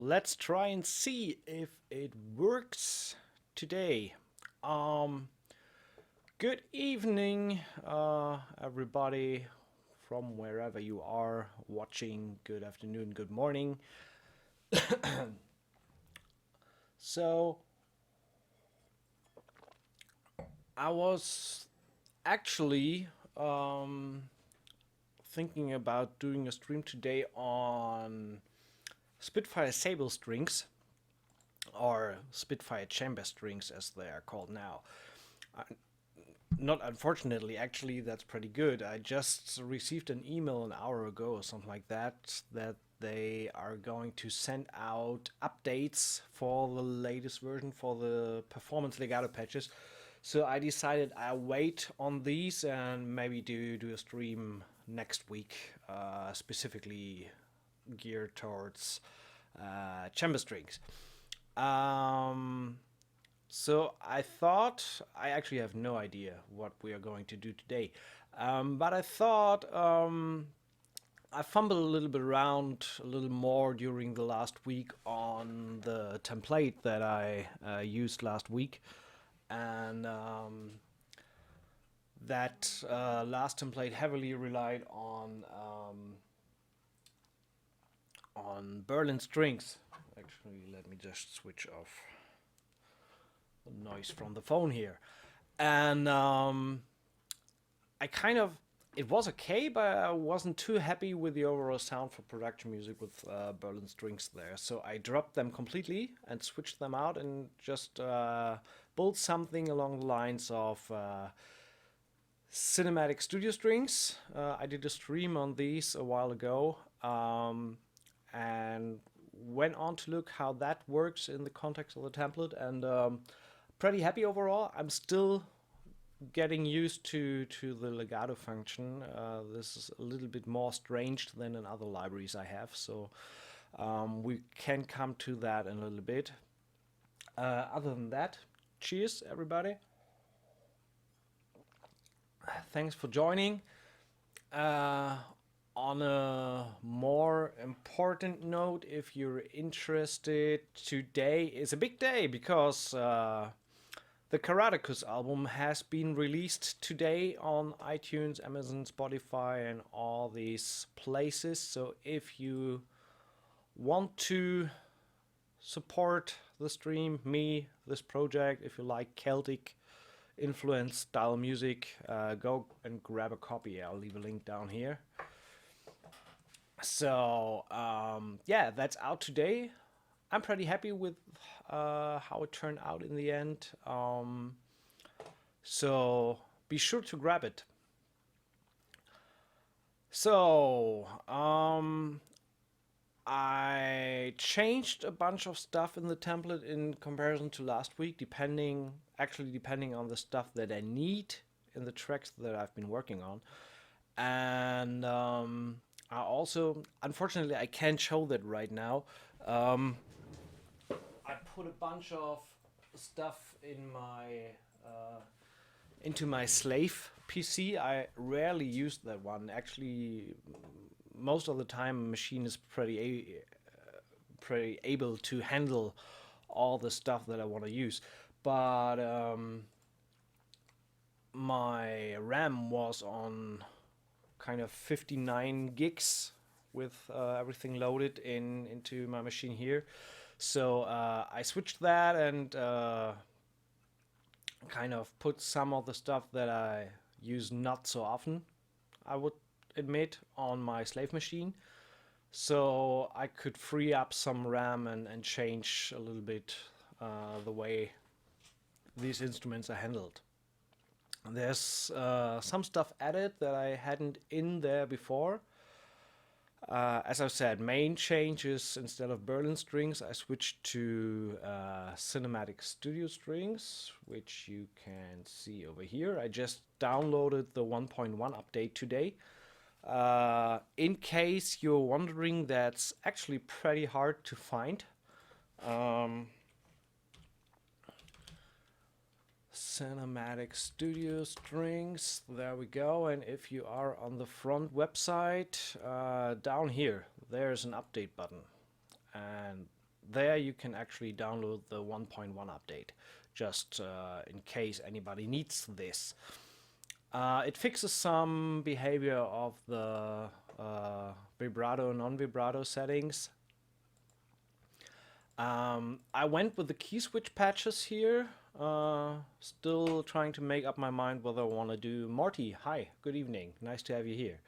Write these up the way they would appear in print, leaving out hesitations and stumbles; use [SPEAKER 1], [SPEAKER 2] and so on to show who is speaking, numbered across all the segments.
[SPEAKER 1] let's try and see if it works today. Um, Good evening, everybody from wherever you are watching. Good afternoon, good morning. So, I was actually thinking about doing a stream today on Spitfire Sable strings, or Spitfire chamber strings as they are called now. Not unfortunately, actually, that's pretty good. I just received an email an hour ago or something like that, that they are going to send out updates for the latest version for the performance legato patches. So I decided I wait on these and maybe do a stream next week, specifically geared towards chamber strings. Um, so I thought I actually have no idea what we are going to do today, but I thought I fumbled a little bit around a little more during the last week on the template that I used last week, and that last template heavily relied on Berlin strings. Actually, let me just switch off the noise from the phone here. And I kind of it was okay, but I wasn't too happy with the overall sound for production music with Berlin strings there. So I dropped them completely and switched them out and just built something along the lines of cinematic studio strings. I did a stream on these a while ago, and went on to look how that works in the context of the template, and pretty happy overall. I'm still getting used to the legato function. This is a little bit more strange than in other libraries I have, so we can come to that in a little bit. Other than that, cheers, everybody. Thanks for joining. Uh, on a more important note, if you're interested, today is a big day because the Karatekus album has been released today on iTunes, Amazon, Spotify, and all these places. So if you want to support the stream, me, this project, if you like Celtic influence style music, go and grab a copy. I'll leave a link down here. So yeah, that's out today. I'm pretty happy with how it turned out in the end. So be sure to grab it. So I changed a bunch of stuff in the template in comparison to last week, depending on the stuff that I need in the tracks that I've been working on. And I also, unfortunately, I can't show that right now. I put a bunch of stuff in my into my slave PC. I rarely use that one. Actually, most of the time, a machine is pretty able to handle all the stuff that I want to use. But my RAM was on kind of 59 gigs with everything loaded into my machine here. So I switched that and kind of put some of the stuff that I use not so often, I would admit, on my slave machine. So I could free up some RAM and change a little bit the way these instruments are handled. There's some stuff added that I hadn't in there before. As I said, main changes, instead of Berlin strings, I switched to cinematic studio strings, which you can see over here. I just downloaded the 1.1 update today. In case you're wondering, that's actually pretty hard to find. Cinematic studio strings, there we go. And if you are on the front website, down here there's an update button, and there you can actually download the 1.1 update, just in case anybody needs this. It fixes some behavior of the vibrato, non-vibrato settings. I went with the key switch patches here, still trying to make up my mind whether I want to do Morty. Hi, good evening, nice to have you here.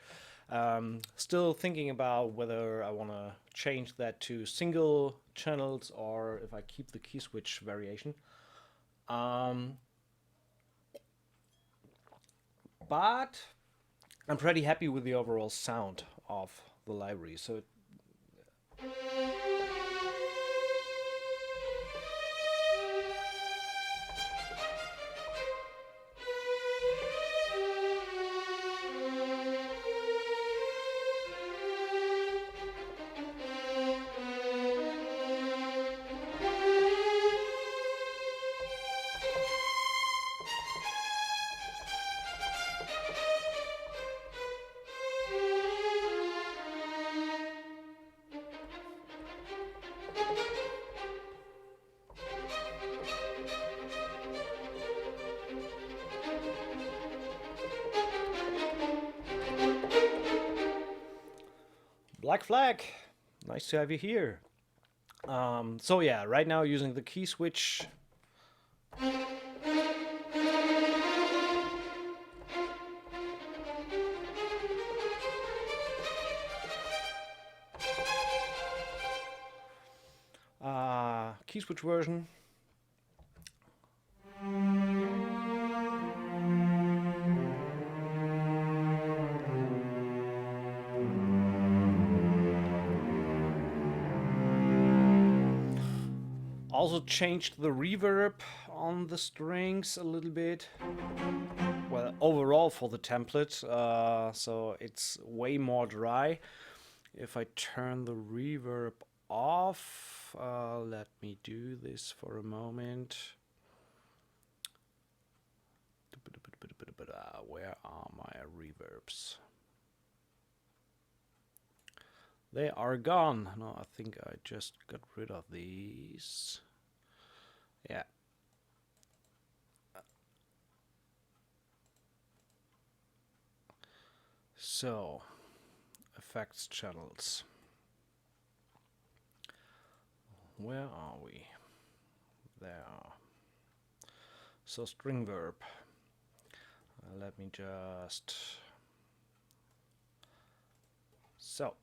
[SPEAKER 1] Still thinking about whether I want to change that to single channels or if I keep the key switch variation. But I'm pretty happy with the overall sound of the library. So Black Flag, nice to have you here. So yeah, right now using the key switch. Key switch version. Also changed the reverb on the strings a little bit. Well, overall for the template, so it's way more dry. If I turn the reverb off, let me do this for a moment. Where are my reverbs? They are gone. No, I think I just got rid of these. Yeah. So, effects channels. Where are we? There. So, string verb. Let me just... So.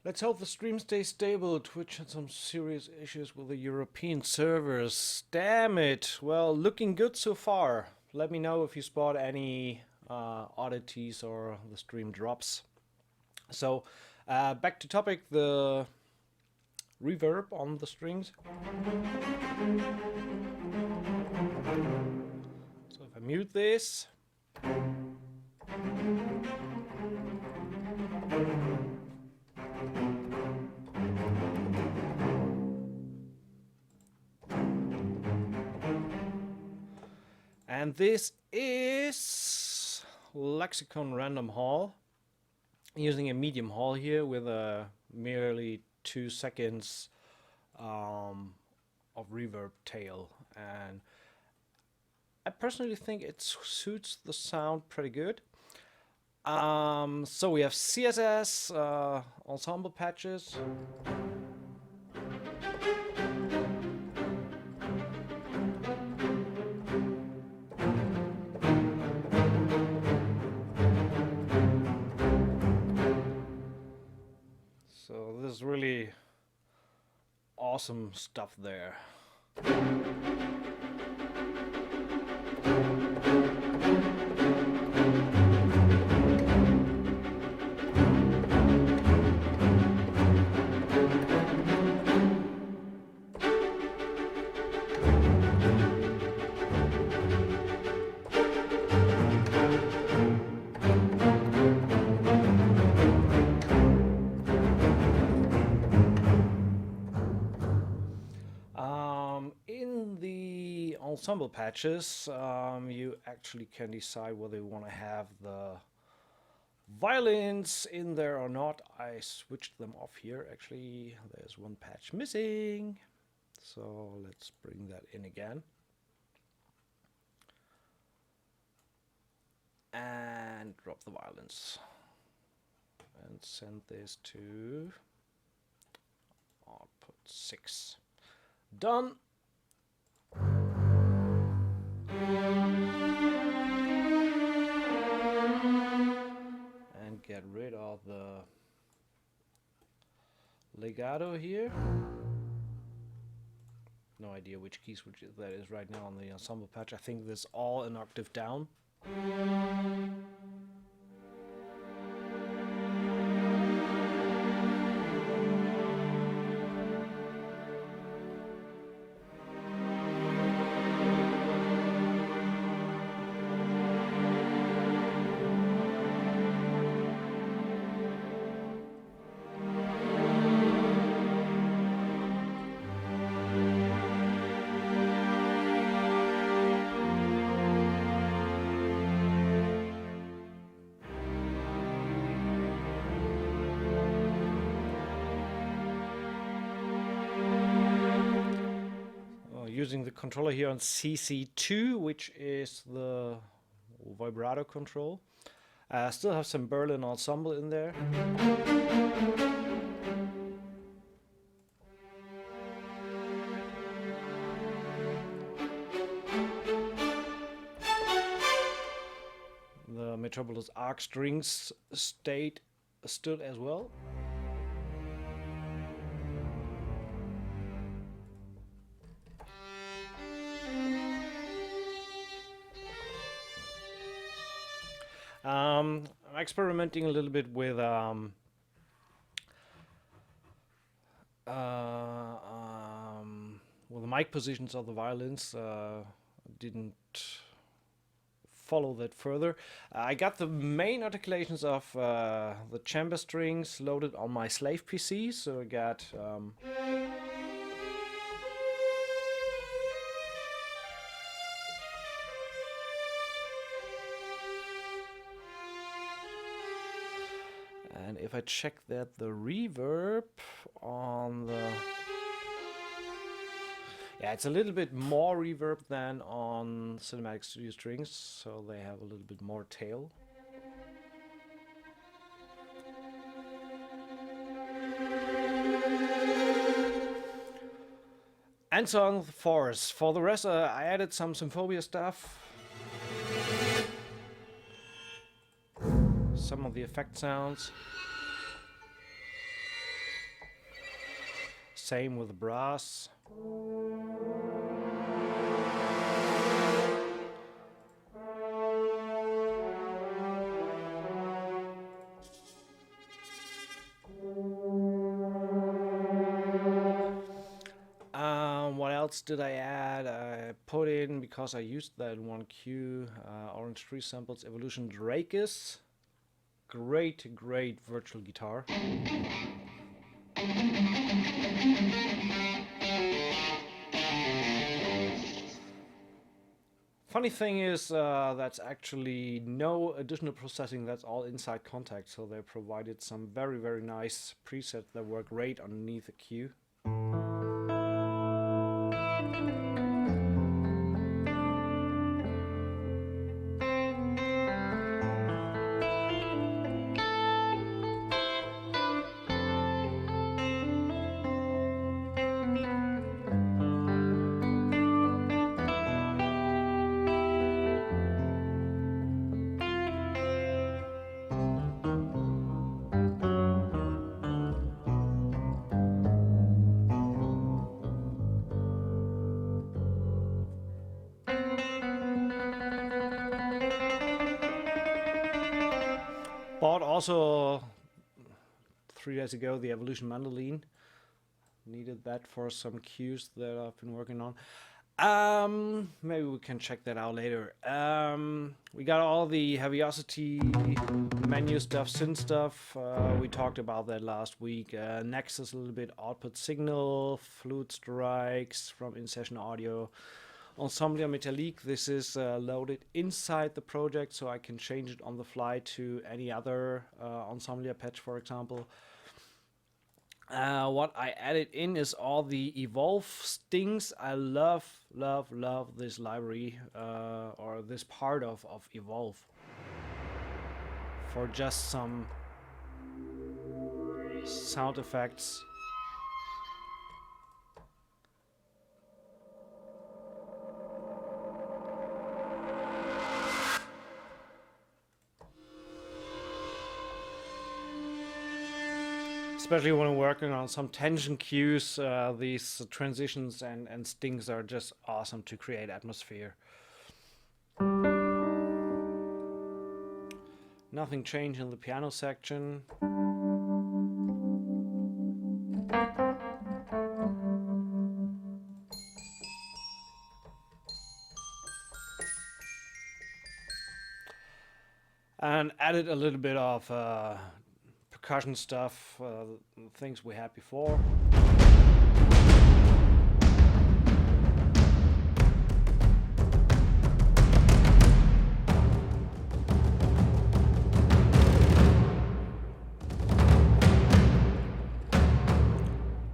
[SPEAKER 1] Let's hope the stream stays stable. Twitch had some serious issues with the European servers. Damn it. Well, looking good so far. Let me know if you spot any oddities or the stream drops. So, back to topic, the reverb on the strings. So if I mute this, and this is Lexicon Random Hall, using a medium hall here with a merely 2 seconds of reverb tail, and I personally think it suits the sound pretty good. So we have CSS, ensemble patches. So this is really awesome stuff there. In the ensemble patches, you actually can decide whether you want to have the violins in there or not. I switched them off here. Actually, there's one patch missing. So let's bring that in again. And drop the violins. And send this to output 6. Done. And get rid of the legato here. No idea which key switch that is right now on the ensemble patch. I think this is all an octave down. Using the controller here on CC2, which is the vibrato control. Still have some Berlin ensemble in there. The Metropolis arc strings stood as well. I'm experimenting a little bit with the mic positions of the violins. Didn't follow that further. I got the main articulations of the chamber strings loaded on my slave PC, so I got and if I check that, the reverb on the... Yeah, it's a little bit more reverb than on Cinematic Studio Strings, so they have a little bit more tail. And so on forth. For the rest, I added some Symphobia stuff. Some of the effect sounds. Same with the brass. What else did I add? I put in, because I used that one cue, Orange Tree Samples Evolution Drakis. Great virtual guitar. Funny thing is, that's actually no additional processing, that's all inside Contact, so they provided some very nice presets that work great underneath the cue. Bought also 3 days ago the Evolution Mandolin. Needed that for some cues that I've been working on. Maybe we can check that out later. We got all the Heaviosity menu stuff, synth stuff. We talked about that last week. Nexus a little bit, output signal, flute strikes from in-session audio. Ensemble Metallique. This is loaded inside the project, so I can change it on the fly to any other Ensemble patch, for example. What I added in is all the Evolve stings. I love this library, or this part of Evolve, for just some sound effects. Especially when I'm working on some tension cues, these transitions and stings are just awesome to create atmosphere. Nothing changed in the piano section. And added a little bit of percussion stuff, things we had before.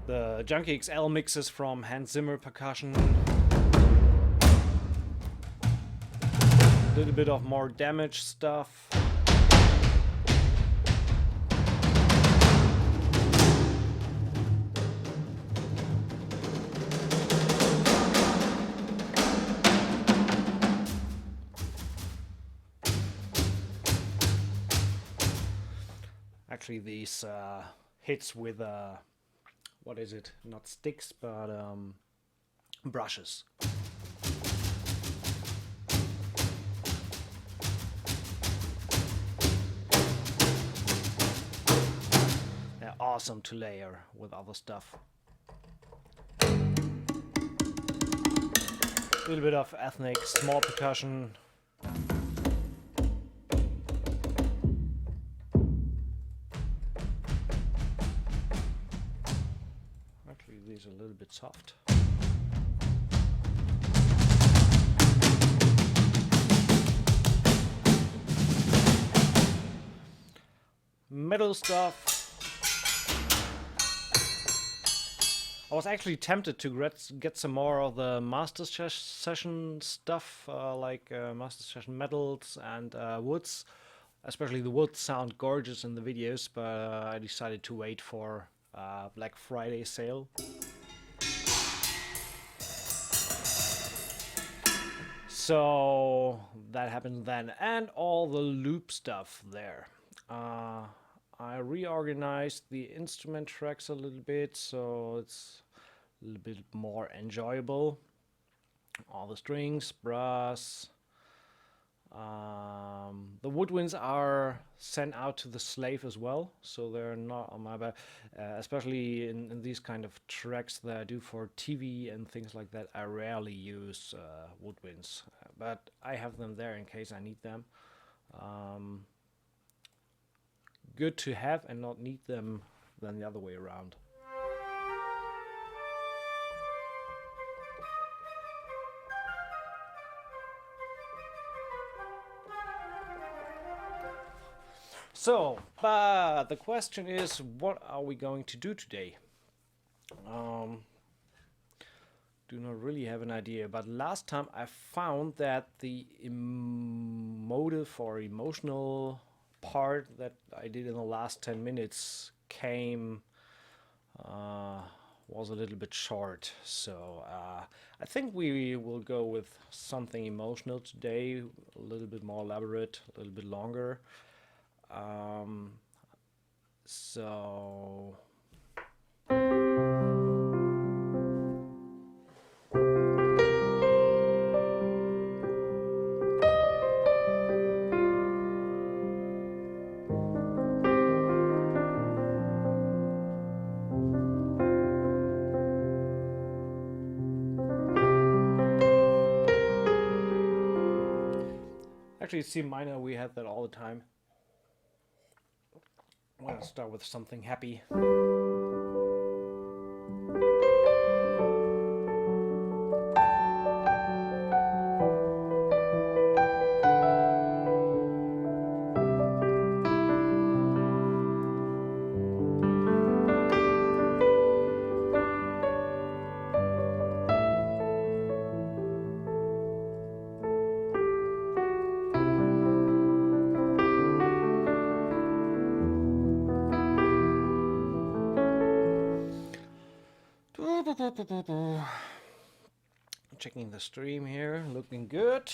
[SPEAKER 1] The Junkie XL mixes from Hans Zimmer percussion. A little bit of more damage stuff. Actually, these hits with what is it? Not sticks, but brushes. They're awesome to layer with other stuff. A little bit of ethnic small percussion. Actually, these are a little bit soft. Metal stuff. I was actually tempted to get some more of the master session stuff, like master session metals and woods. Especially the woods sound gorgeous in the videos, but I decided to wait for Black Friday sale. So that happened then, and all the loop stuff there. I reorganized the instrument tracks a little bit, so it's a little bit more enjoyable. All the strings, brass. The woodwinds are sent out to the slave as well, so they're not on my back. Especially in these kind of tracks that I do for TV and things like that, I rarely use woodwinds, but I have them there in case I need them. Good to have and not need them than the other way around. So, but the question is, what are we going to do today? Do not really have an idea, but last time I found that the emotive or emotional part that I did in the last 10 minutes was a little bit short, so I think we will go with something emotional today, a little bit more elaborate, a little bit longer. So actually, C minor, we have that all the time. I'm gonna start with something happy. Checking the stream here, looking good.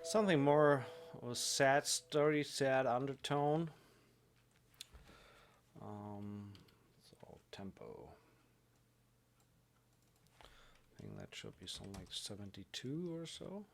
[SPEAKER 1] Something more of a sad story, sad undertone. So tempo. I think that should be something like 72 or so.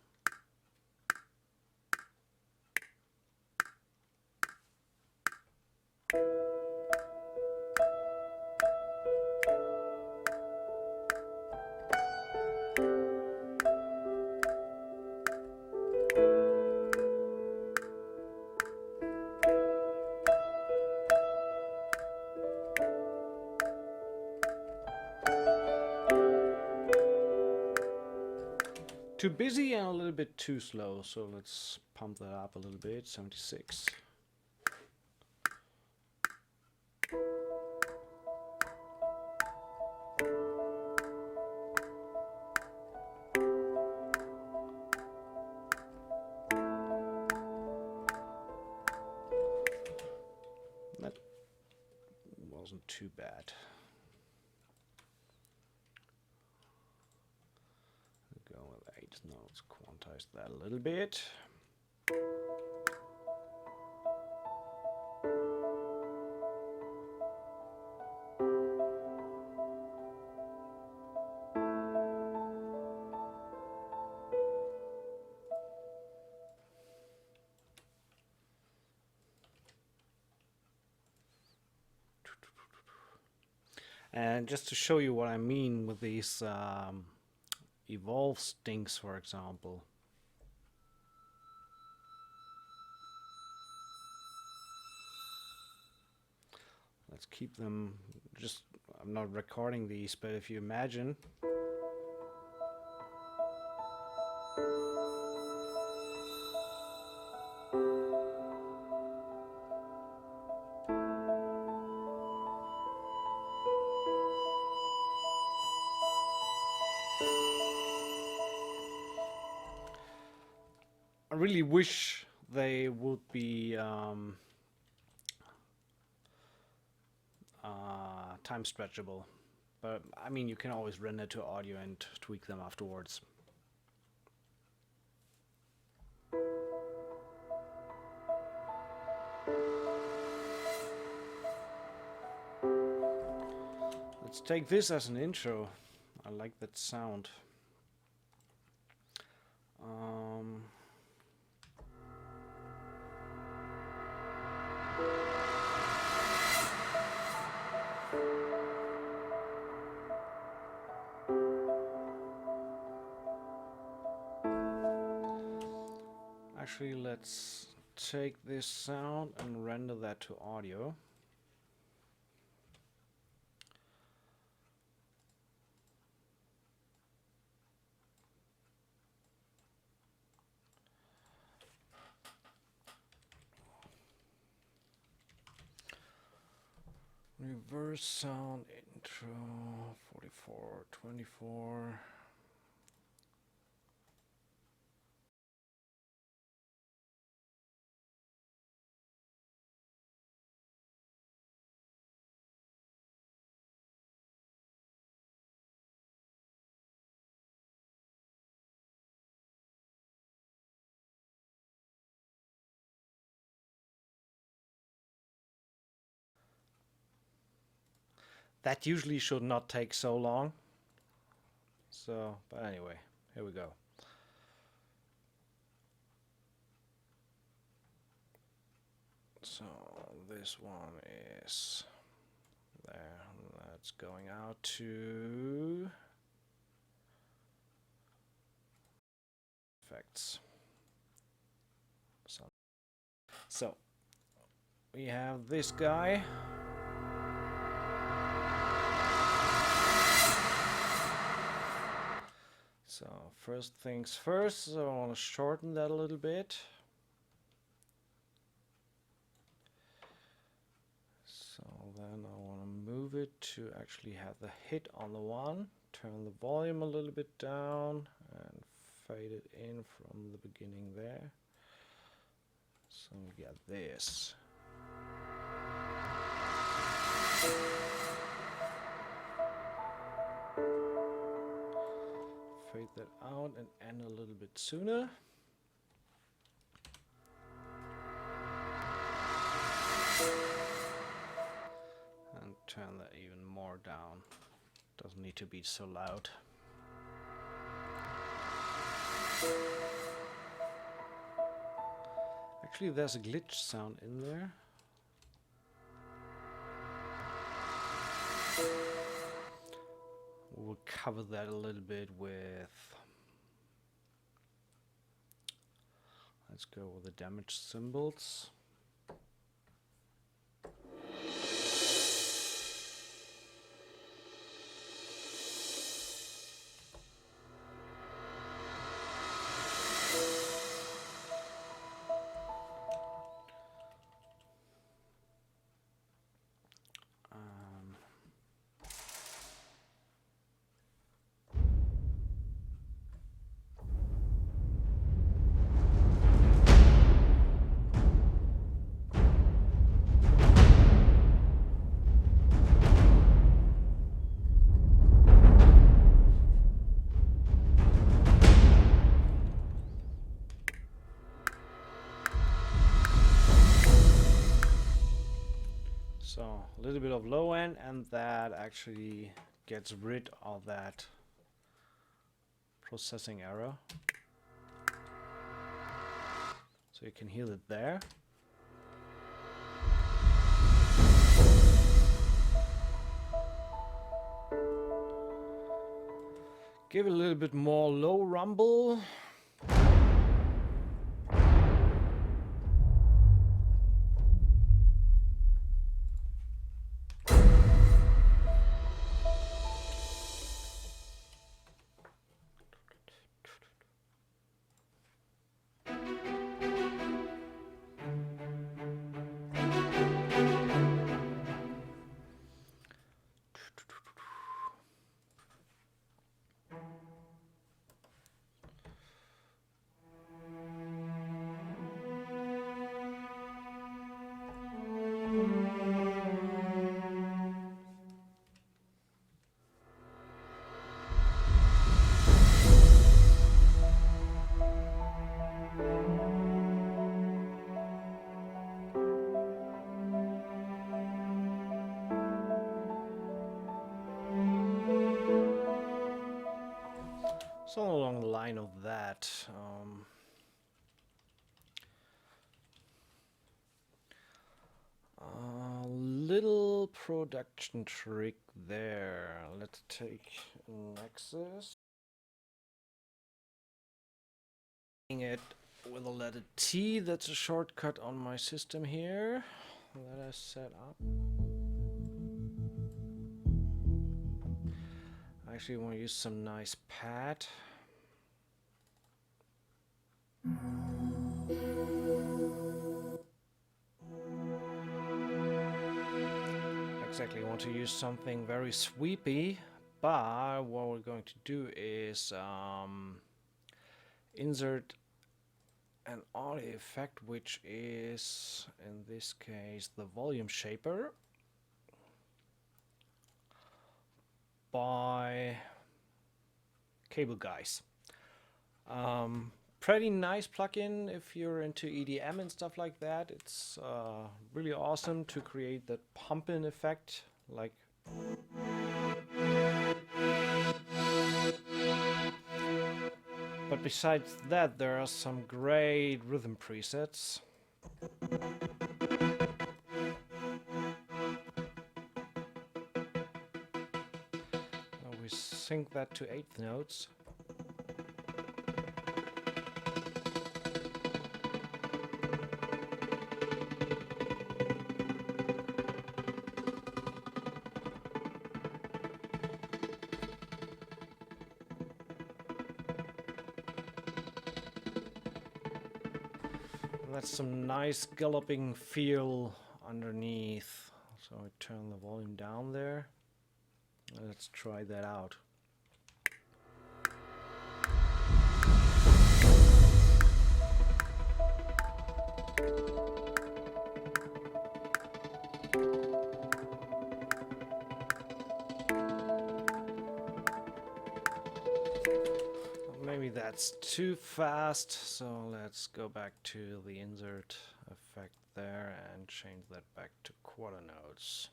[SPEAKER 1] Too busy and a little bit too slow, so let's pump that up a little bit. 76. That wasn't too bad. Go with 8 notes, quantize that a little bit. And just to show you what I mean with these evolve stings, for example. Let's keep them, just, I'm not recording these, but if you imagine. I really wish they would be time stretchable, but I mean you can always render to audio and tweak them afterwards. Let's take this as an intro. I like that sound. Actually, let's take this sound and render that to audio. Reverse sound intro 44, 24. That usually should not take so long. So, but anyway, here we go. So this one is there. That's going out to effects. So we have this guy. So first things first, so I want to shorten that a little bit. So then I want to move it to actually have the hit on the one, turn the volume a little bit down and fade it in from the beginning there. So we get this. Fade that out and end a little bit sooner. And turn that even more down. Doesn't need to be so loud. Actually, there's a glitch sound in there. We'll cover that a little bit with... Let's go with the damaged cymbals. So a little bit of low end, and that actually gets rid of that processing error. So you can hear it there. Give it a little bit more low rumble. So along the line of that, a little production trick there. Let's take Nexus. It with a letter T, that's a shortcut on my system here that I set up. I actually want to use some nice pad. Exactly, I want to use something very sweepy, but what we're going to do is insert an audio effect, which is, in this case, the volume shaper by Cable Guys. Pretty nice plugin if you're into EDM and stuff like that. It's really awesome to create that pumping effect, like but besides that, there are some great rhythm presets. We sync that to 8th notes. That's some nice galloping feel underneath. So So I turn the volume down there. Let's try that out. Maybe that's too fast, so let's go back to the insert effect there and change that back to quarter notes.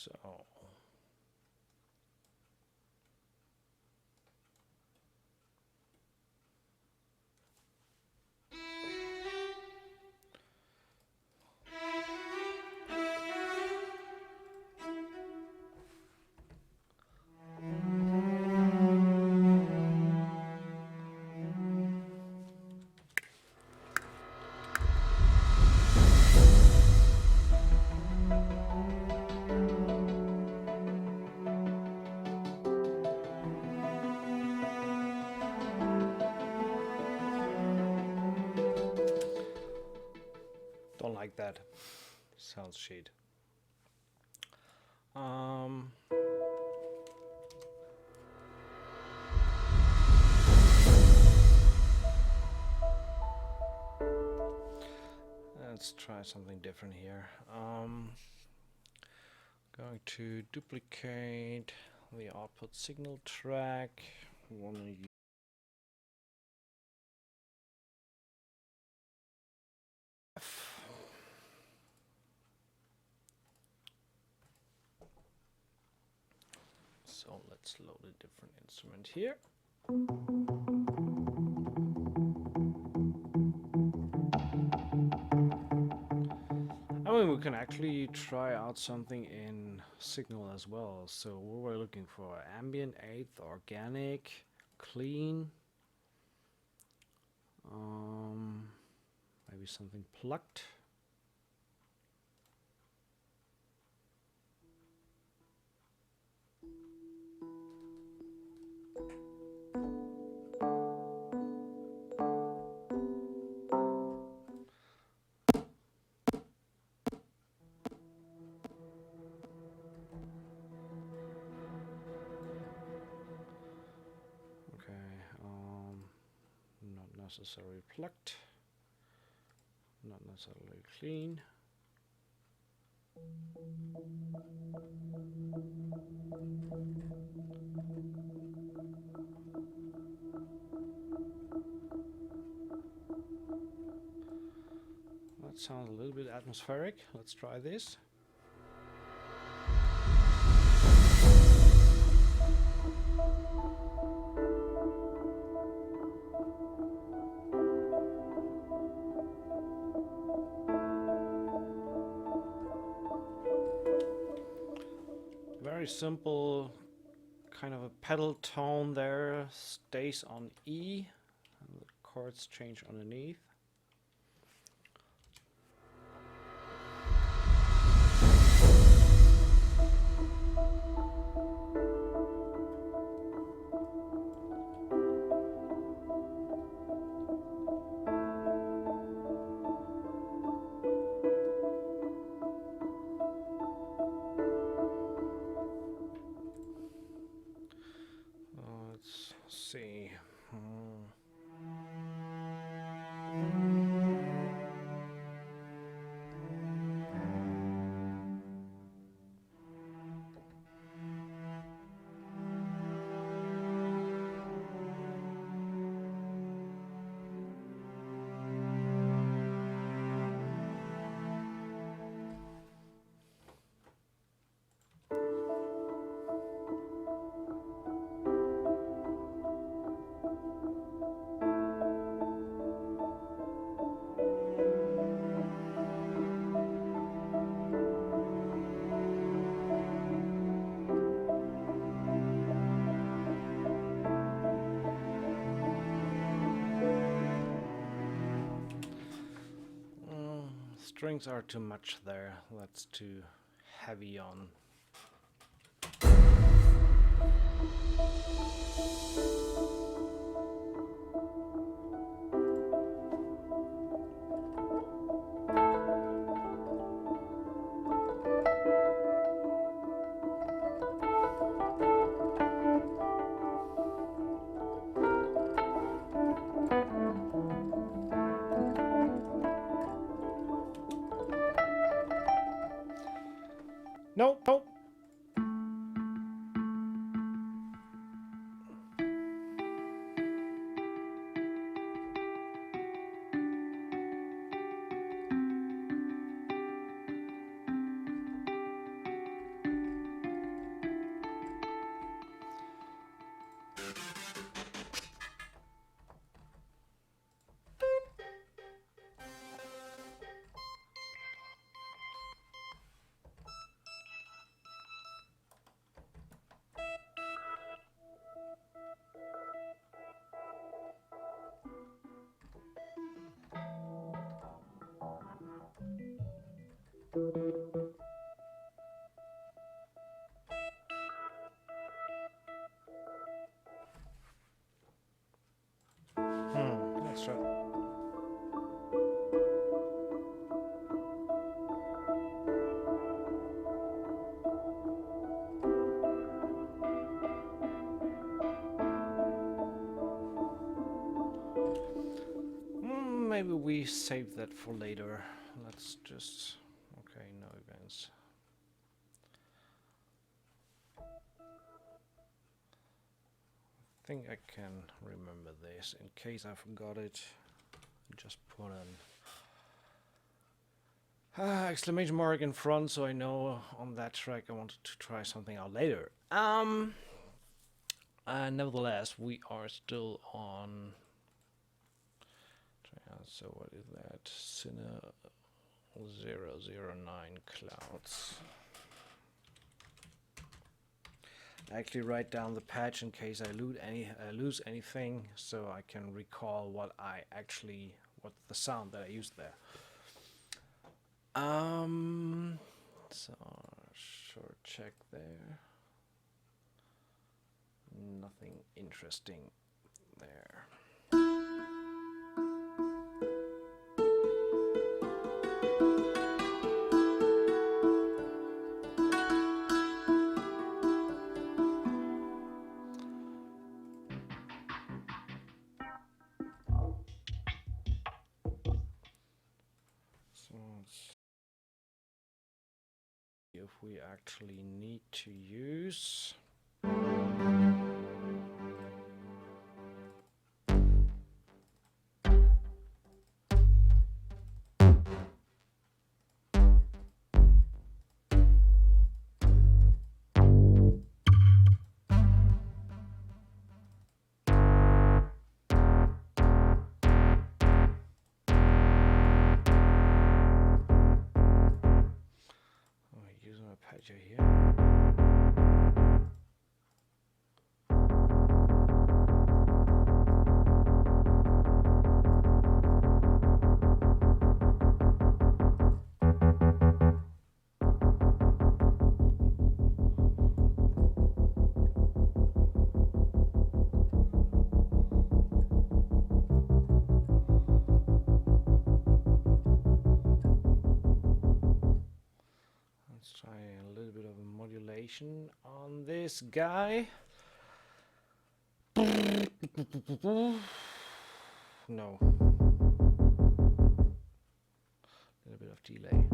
[SPEAKER 1] So don't like that. Sounds shit. Let's try something different here. Going to duplicate the output signal track. Want to use F. So let's load a different instrument here. I mean, we can actually try out something in signal as well. So what we're looking for: ambient, eighth, organic, clean. Maybe something plucked. Not necessarily plucked, not necessarily clean. That sounds a little bit atmospheric. Let's try this. Very simple, kind of a pedal tone there, stays on E, and the chords change underneath. Let's see. strings are too much there. That's too heavy on. Nope, nope. Let's try. Maybe we save that for later. Let's just... Okay, no events. I think I can remember this. In case I forgot it, just put an exclamation mark in front so I know on that track I wanted to try something out later. Nevertheless, we are still on... So what is that? Cine 009 clouds. I actually write down the patch in case I lose anything, so I can recall what the sound that I used there. So short check there. Nothing interesting there. If we actually need to use here. Let's try a little bit of a modulation on this guy. No. A little bit of delay.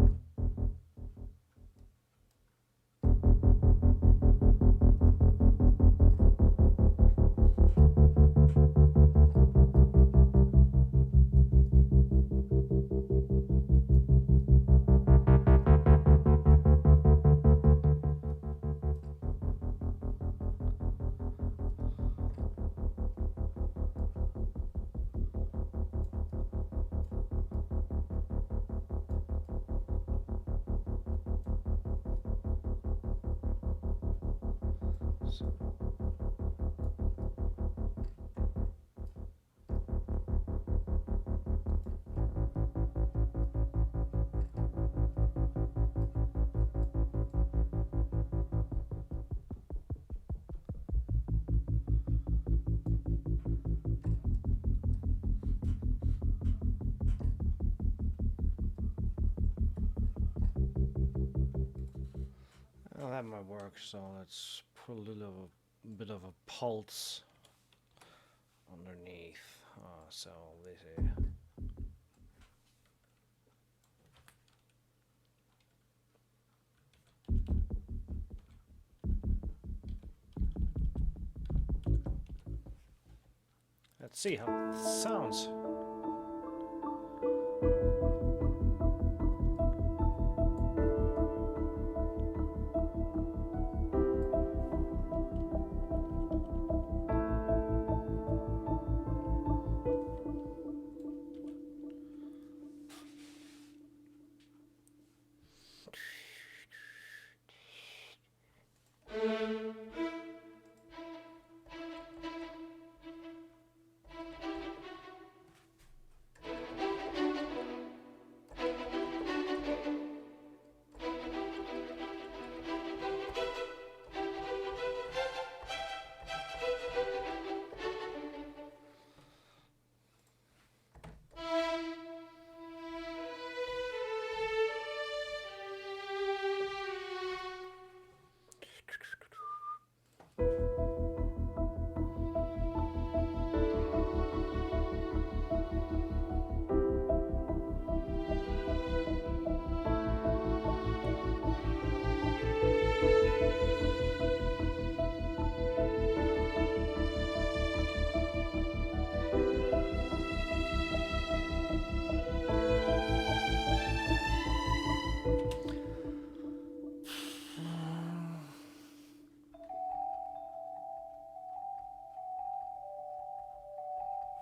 [SPEAKER 1] that might work. So let's put a little bit of a pulse underneath. So this is. Let's see how it sounds.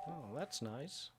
[SPEAKER 1] Oh, that's nice.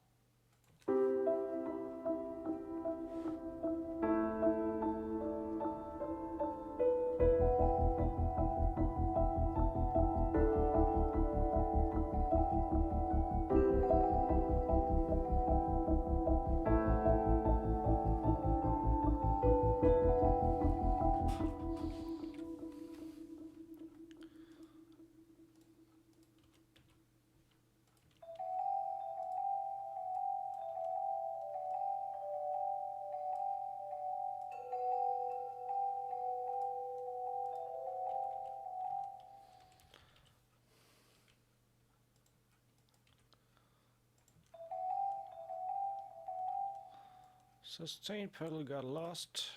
[SPEAKER 1] Sustain pedal got lost.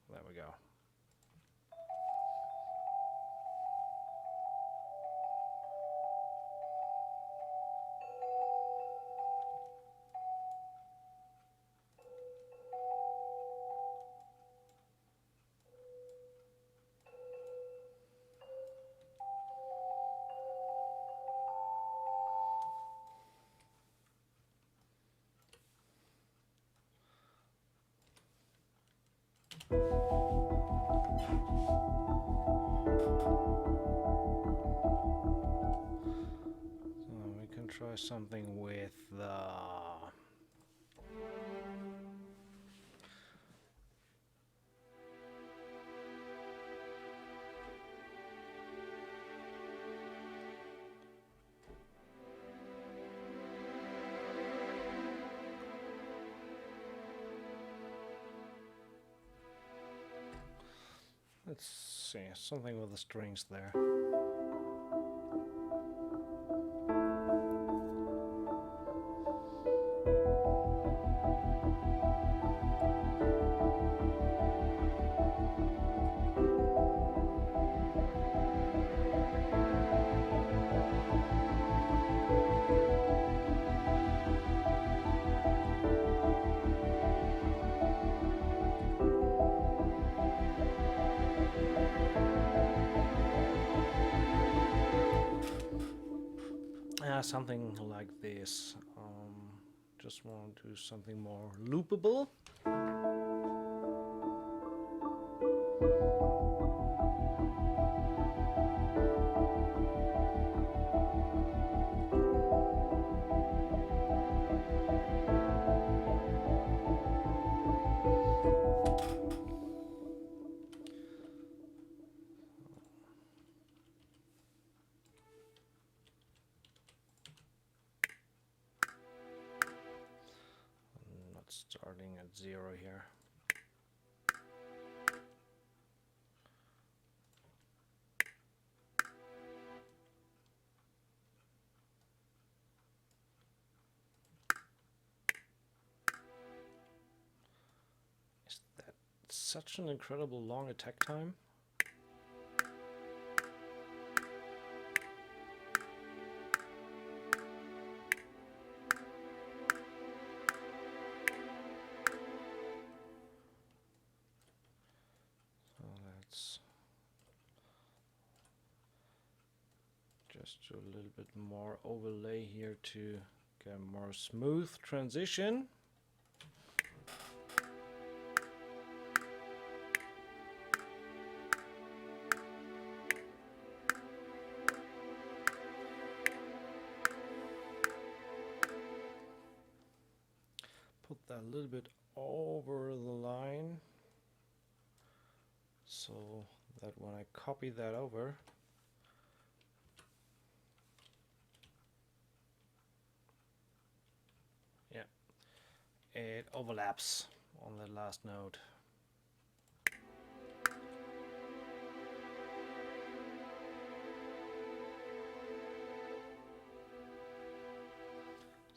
[SPEAKER 1] There we go. Try something with the let's see, something with the strings there. Something like this. Just want to do something more loopable. Starting at 0 here. such an incredible long attack time. So let's just do a little bit more overlay here to get a more smooth transition. Put that a little bit over the line so that when I copy that over, yeah, it overlaps on the last note.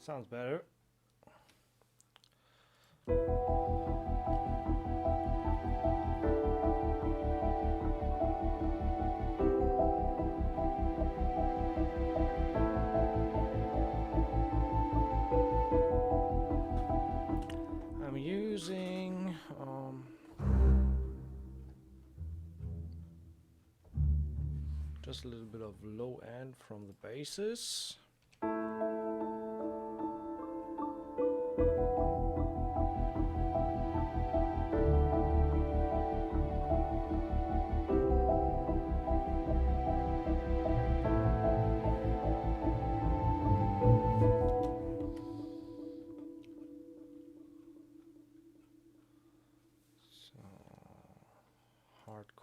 [SPEAKER 1] Sounds better. I'm using just a little bit of low end from the basses.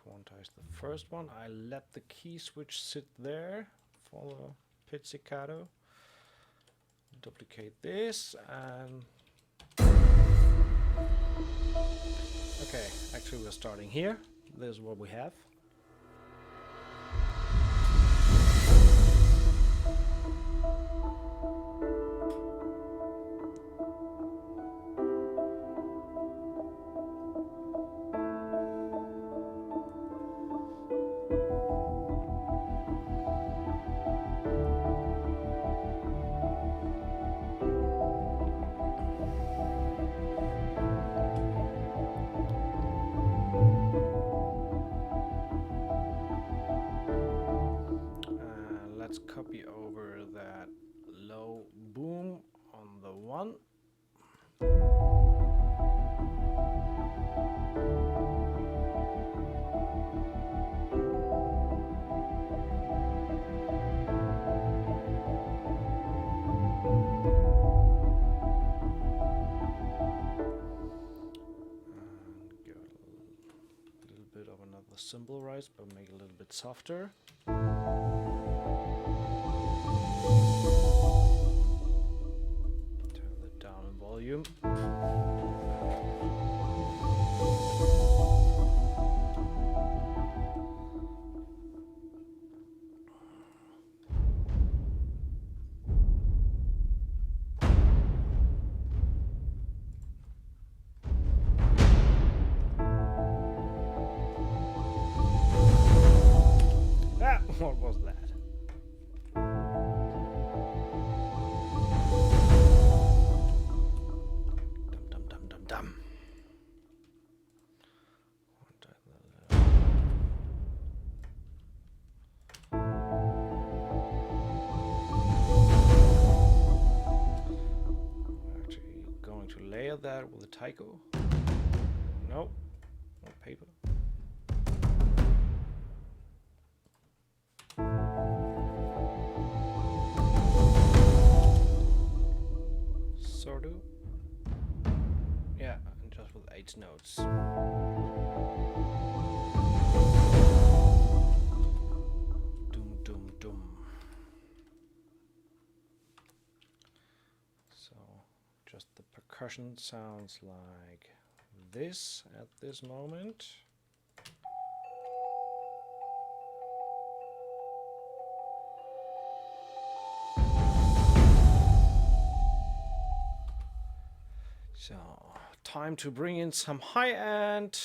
[SPEAKER 1] Quantize the first one. I let the key switch sit there for the pizzicato. Duplicate this and okay, actually we're starting here. This is what we have. Copy over that low boom on the one. And give it a little bit of another cymbal rise, but make it a little bit softer. Turn it down in volume. Ah, what was that? That with a taiko? No, no paper. Sort of. Yeah, and just with 8 notes. Doom, doom, doom. So just the percussion sounds like this at this moment. So time to bring in some high end.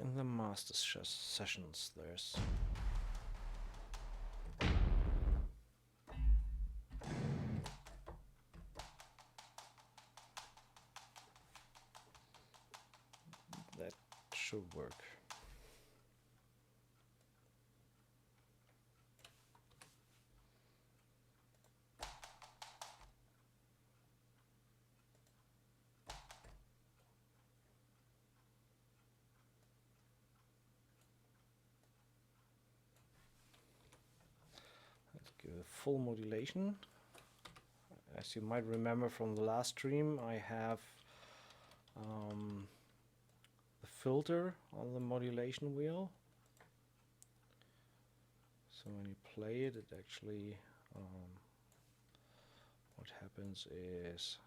[SPEAKER 1] in the master sessions there's that should work. Give a full modulation. As you might remember from the last stream, I have the filter on the modulation wheel. So when you play it, it actually what happens is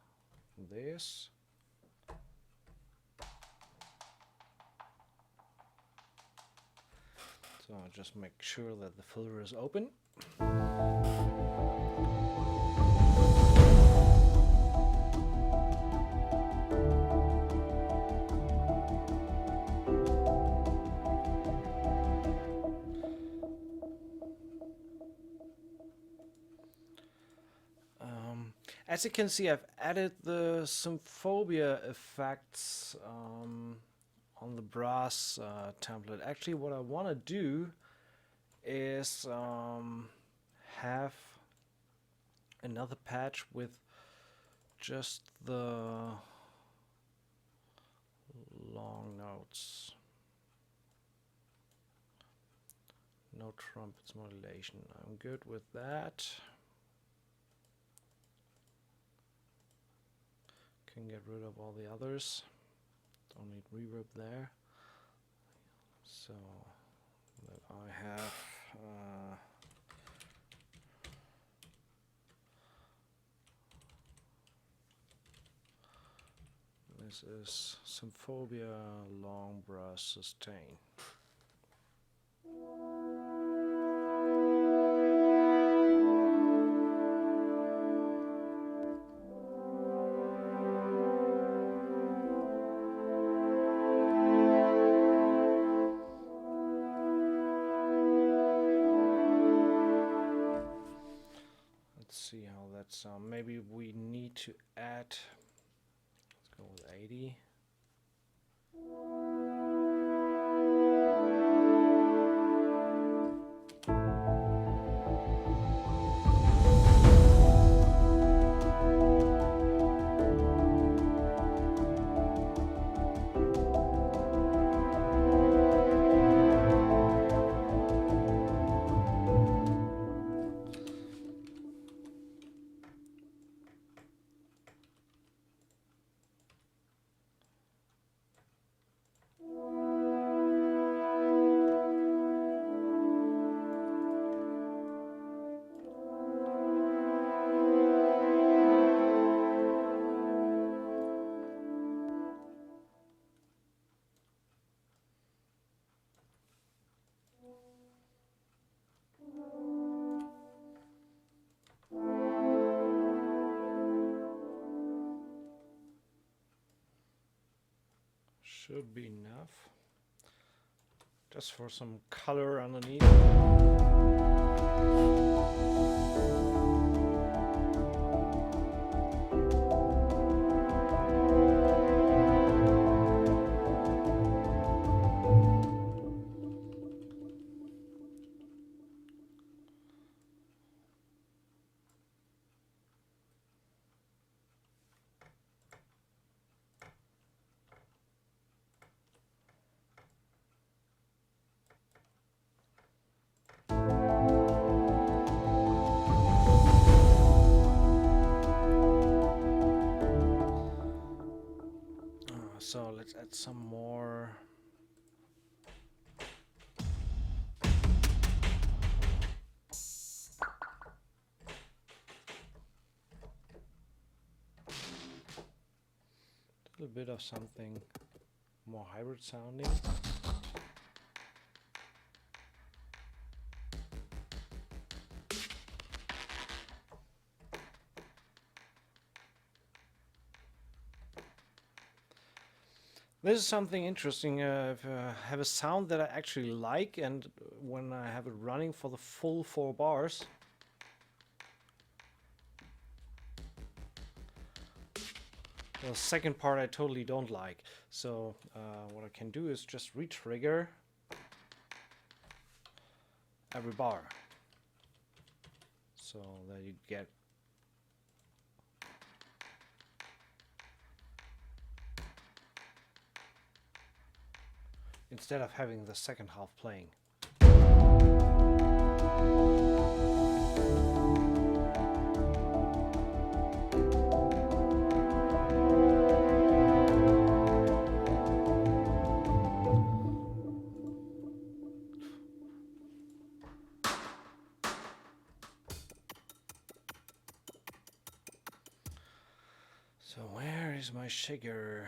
[SPEAKER 1] this. So I'll just make sure that the filter is open. As you can see, I've added the Symphobia effects on the brass template. Actually, what I want to do is have another patch with just the long notes. No trumpets modulation. I'm good with that. Can get rid of all the others. Don't need reverb there. So that I have this is Symphobia long brass sustain. See how that sounds. Maybe we need to add, let's go with 80. Should be enough. Just for some color underneath. So let's add some more. A little bit of something more hybrid sounding. This is something interesting. If I have a sound that I actually like, and when I have it running for the full 4 bars, the second part I totally don't like. So what I can do is just re-trigger every bar, so that you get instead of having the second half playing. So where is my shaker?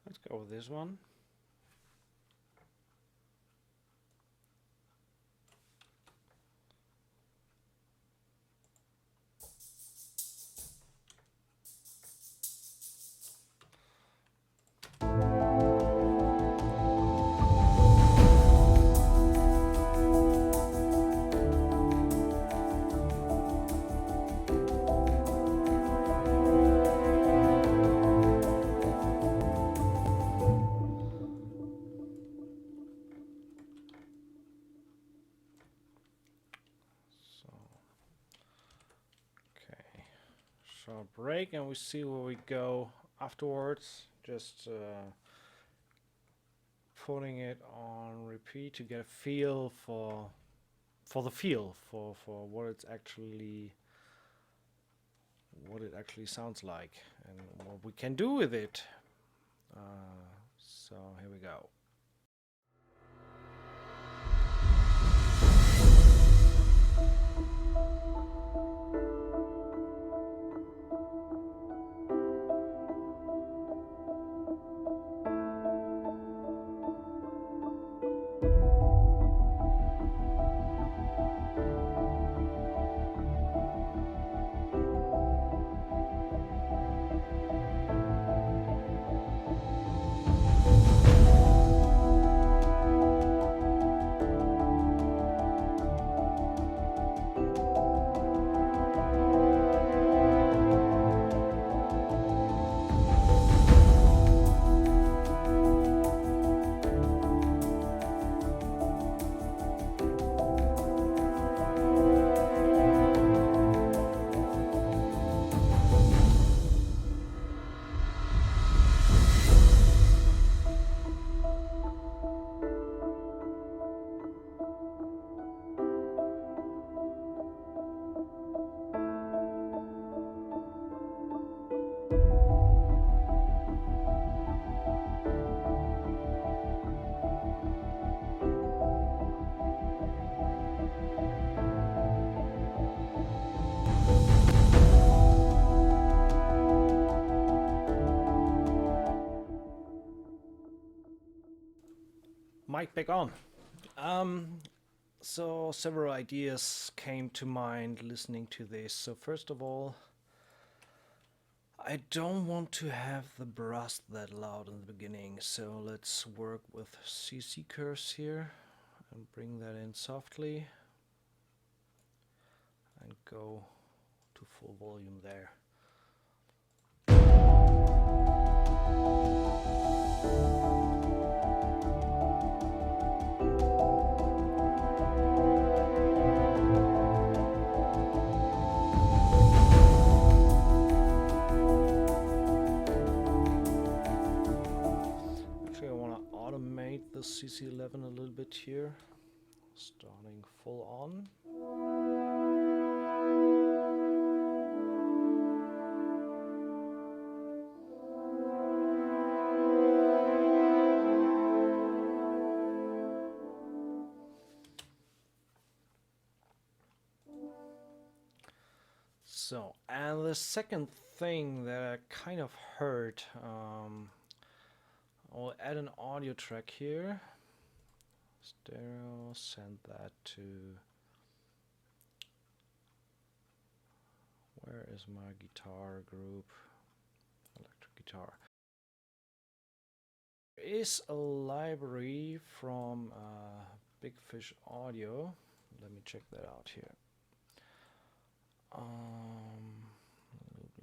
[SPEAKER 1] Let's go with this one. Short break, and we see where we go afterwards. Just putting it on repeat to get a feel for the feel for what it actually sounds like and what we can do with it. So here we go. Mic back on. So several ideas came to mind listening to this. So first of all, I don't want to have the brass that loud in the beginning, so let's work with CC curves here and bring that in softly and go to full volume there. The CC11 a little bit here, starting full on. So, and the second thing that I kind of heard, I'll add an audio track here. Stereo, send that to, where is my guitar group? Electric guitar. There is a library from Big Fish Audio. Let me check that out here.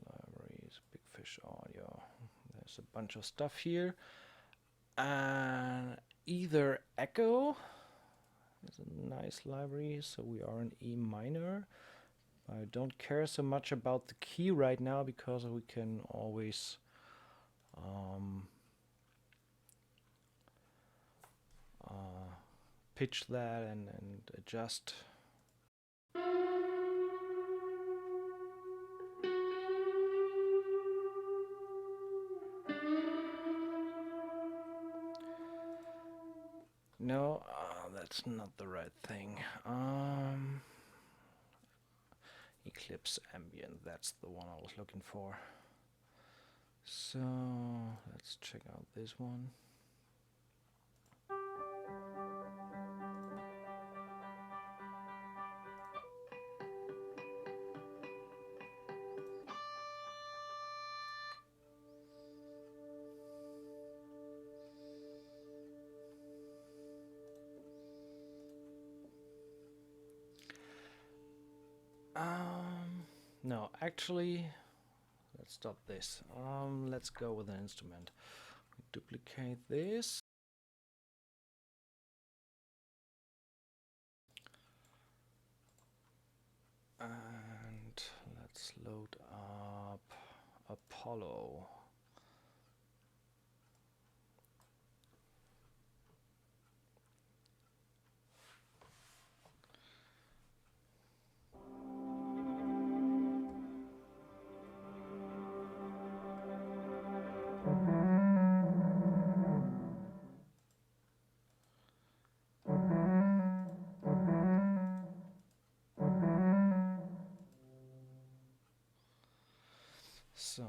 [SPEAKER 1] Libraries, Big Fish Audio. There's a bunch of stuff here. And either Echo is a nice library, so we are in E minor. I don't care so much about the key right now because we can always pitch that and adjust. No, that's not the right thing. Eclipse Ambient, that's the one I was looking for. So let's check out this one. No, actually, let's stop this. Let's go with an instrument. Duplicate this. And let's load up Apollo. So,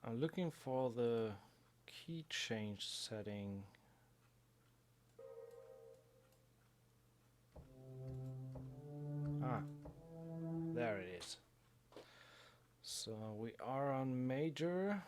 [SPEAKER 1] I'm looking for the key change setting. Ah, there it is. So we are on major.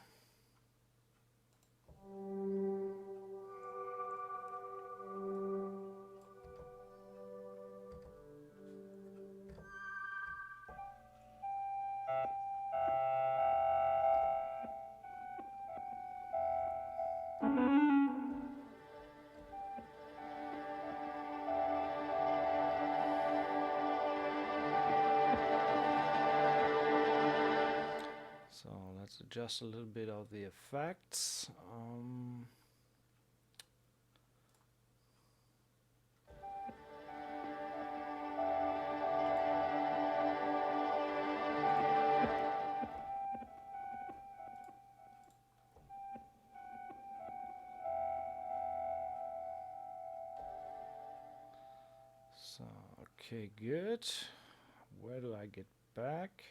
[SPEAKER 1] So let's adjust a little bit of the effects. So, okay, good. Where do I get back?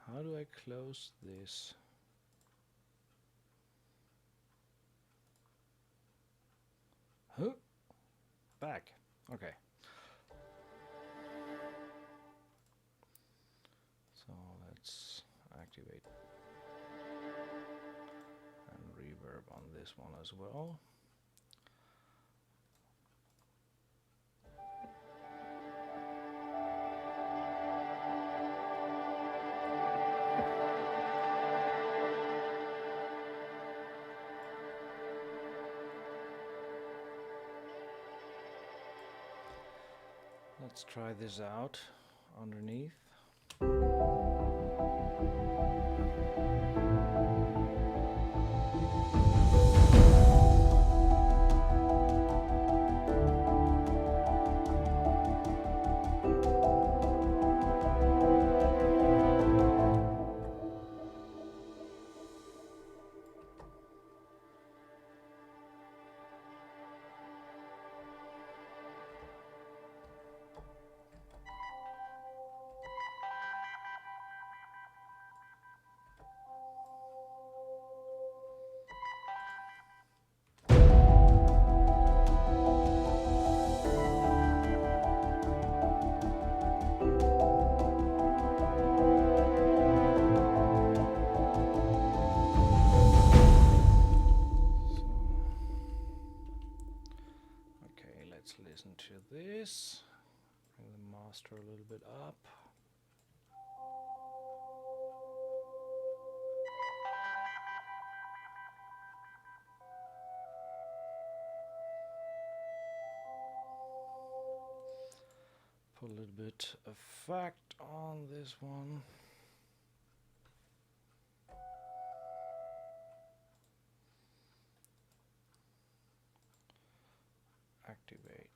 [SPEAKER 1] How do I close this? Huh? Back. Okay. So let's activate and reverb on this one as well. Let's try this out underneath. this. Bring the master a little bit up. Put a little bit effect on this one. Activate.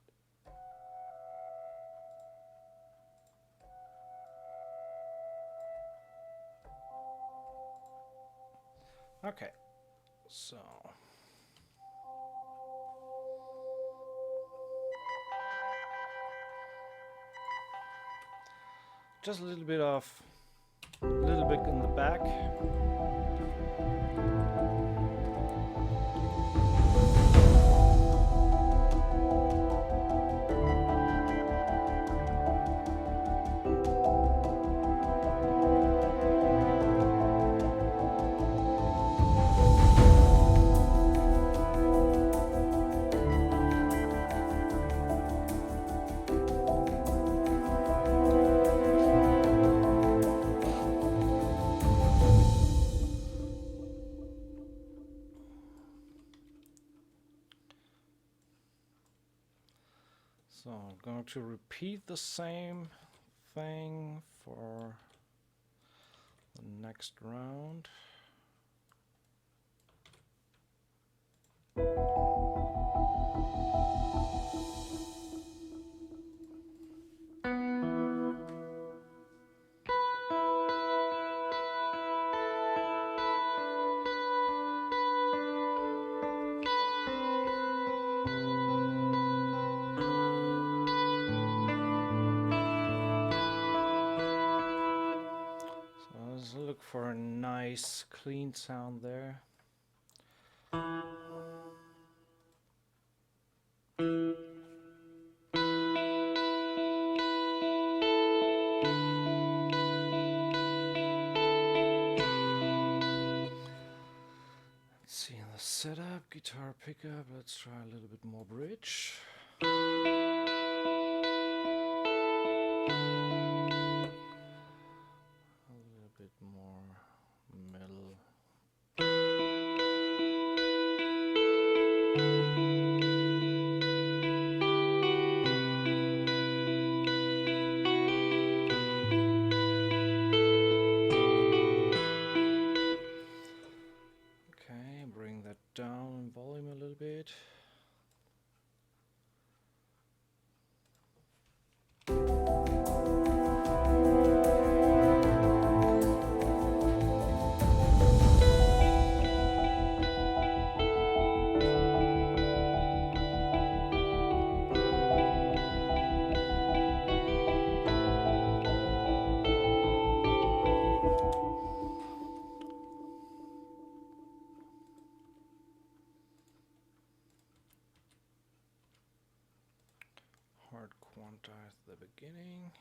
[SPEAKER 1] Okay, so just a little bit in the back. So I'm going to repeat the same thing for the next round. Look for a nice clean sound there. Let's see in the setup, guitar pickup, let's try a little bit more bridge. Down volume a little bit. Hard quantize the beginning.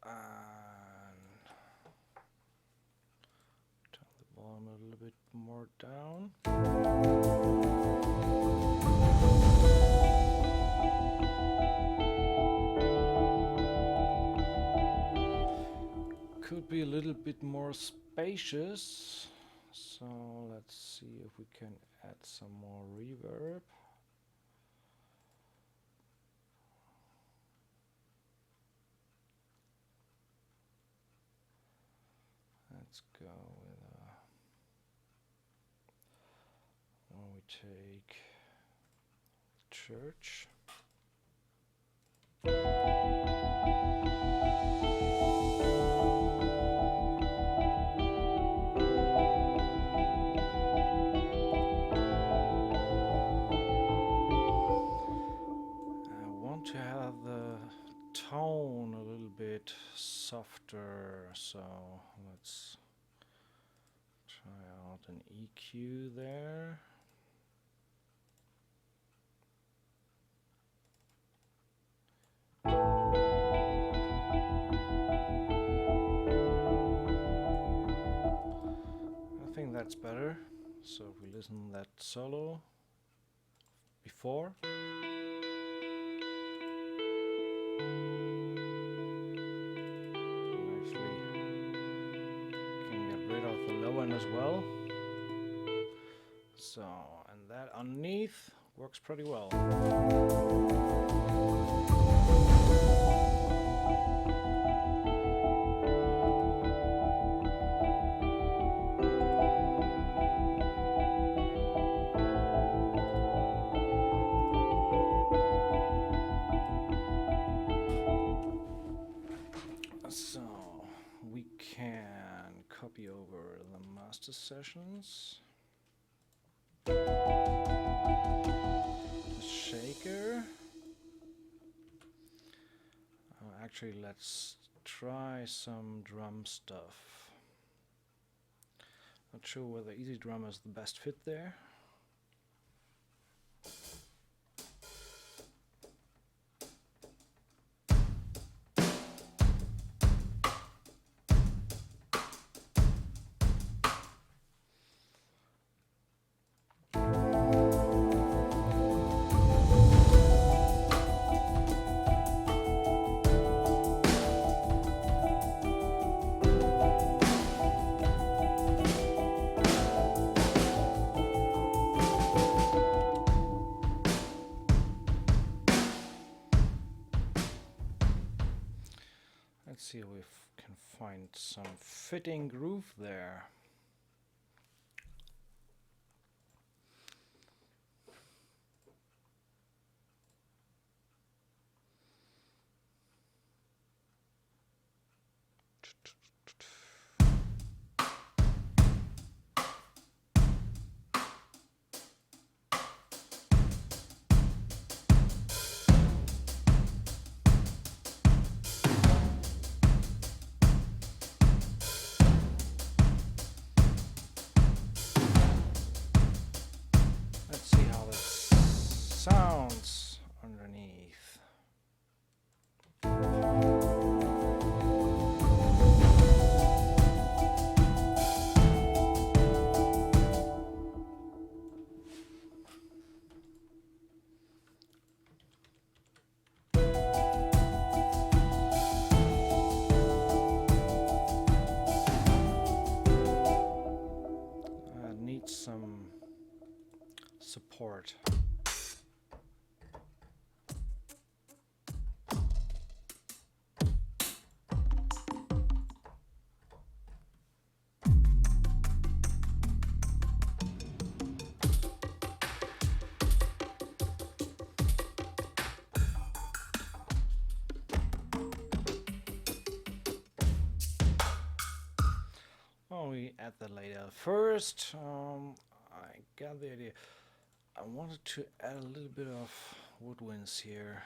[SPEAKER 1] And turn the volume a little bit more down. Could be a little bit more spacious. So let's see if we can add some more reverb. Let's go with when we take church. To have the tone a little bit softer, so let's try out an EQ there. I think that's better. So if we listen to that solo. before. Actually can get rid of the low end as well. So, and that underneath works pretty well. So we can copy over the master sessions. The shaker. Actually, let's try some drum stuff. Not sure whether Easy Drum is the best fit there. Let's see if we can find some fitting groove there. Sounds underneath. Needs some support. We add that later. First, I got the idea. I wanted to add a little bit of woodwinds here.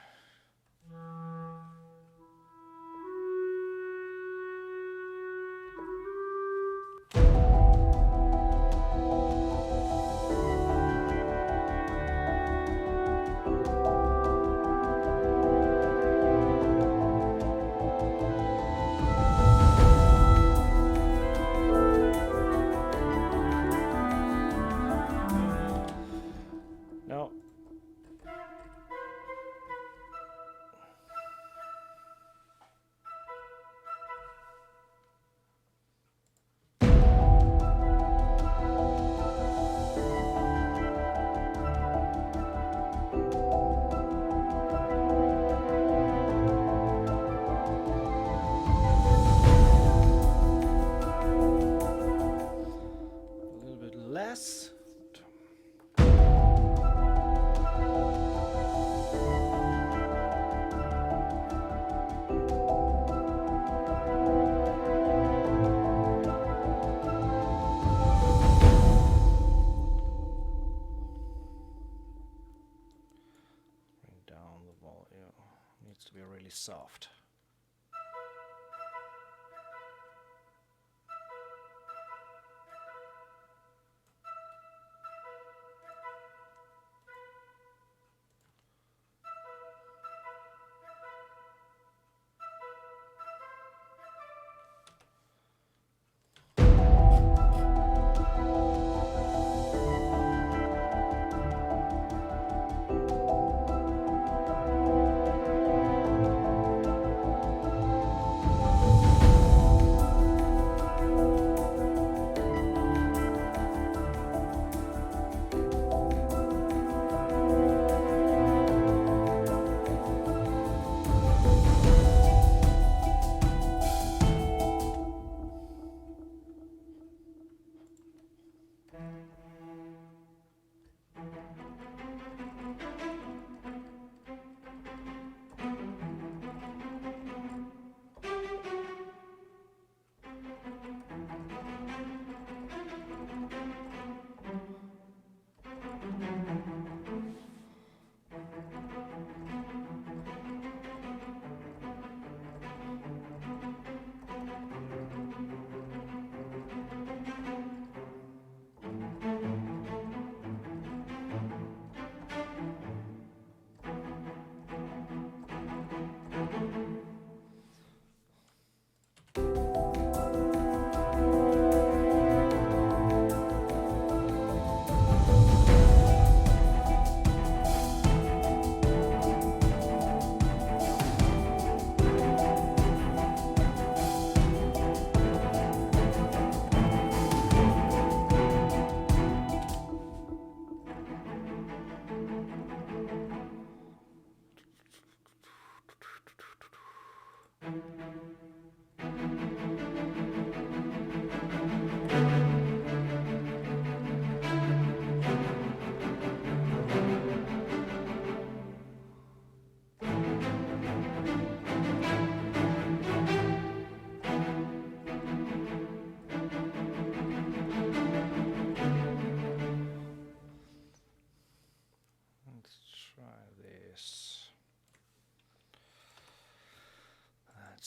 [SPEAKER 1] To be really soft.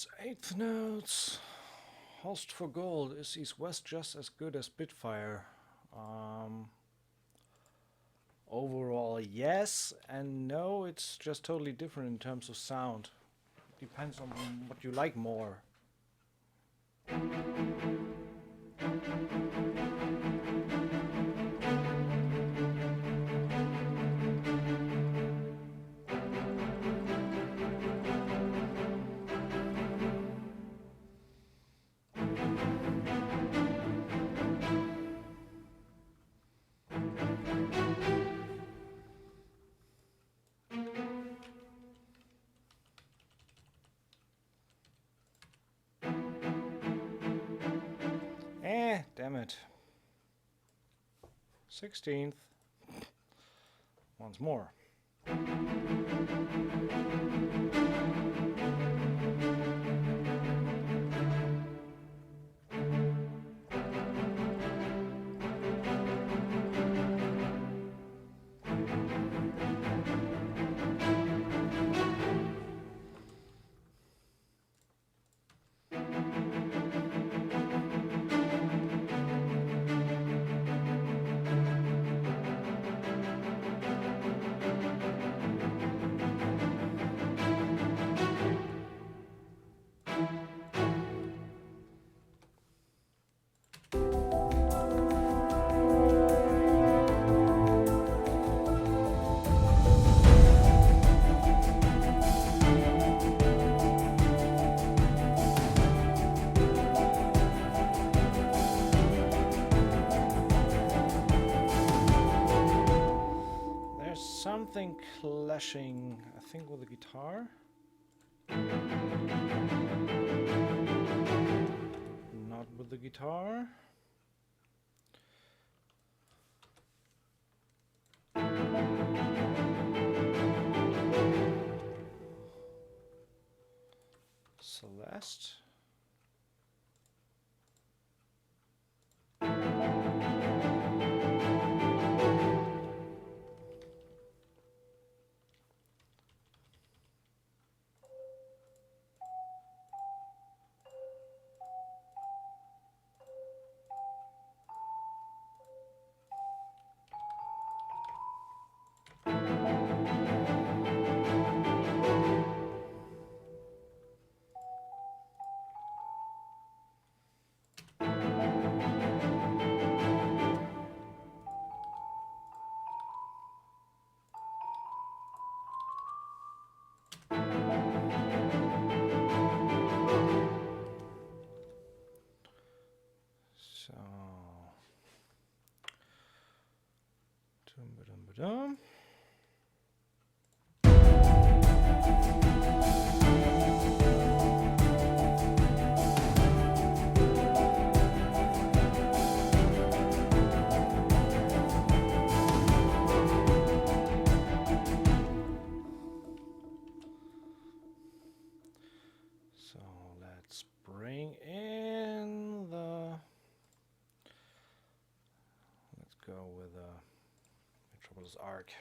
[SPEAKER 1] It's eighth notes. Holst for gold. Is East West just as good as Spitfire? Overall, yes and no. It's just totally different in terms of sound. Depends on what you like more. Damn it. 16th. Once more. Something clashing, I think, with the guitar. Not with the guitar. Celeste. So, dum-ba-dum-ba-dum. So let's bring in the. Let's go with Metropolis Arc.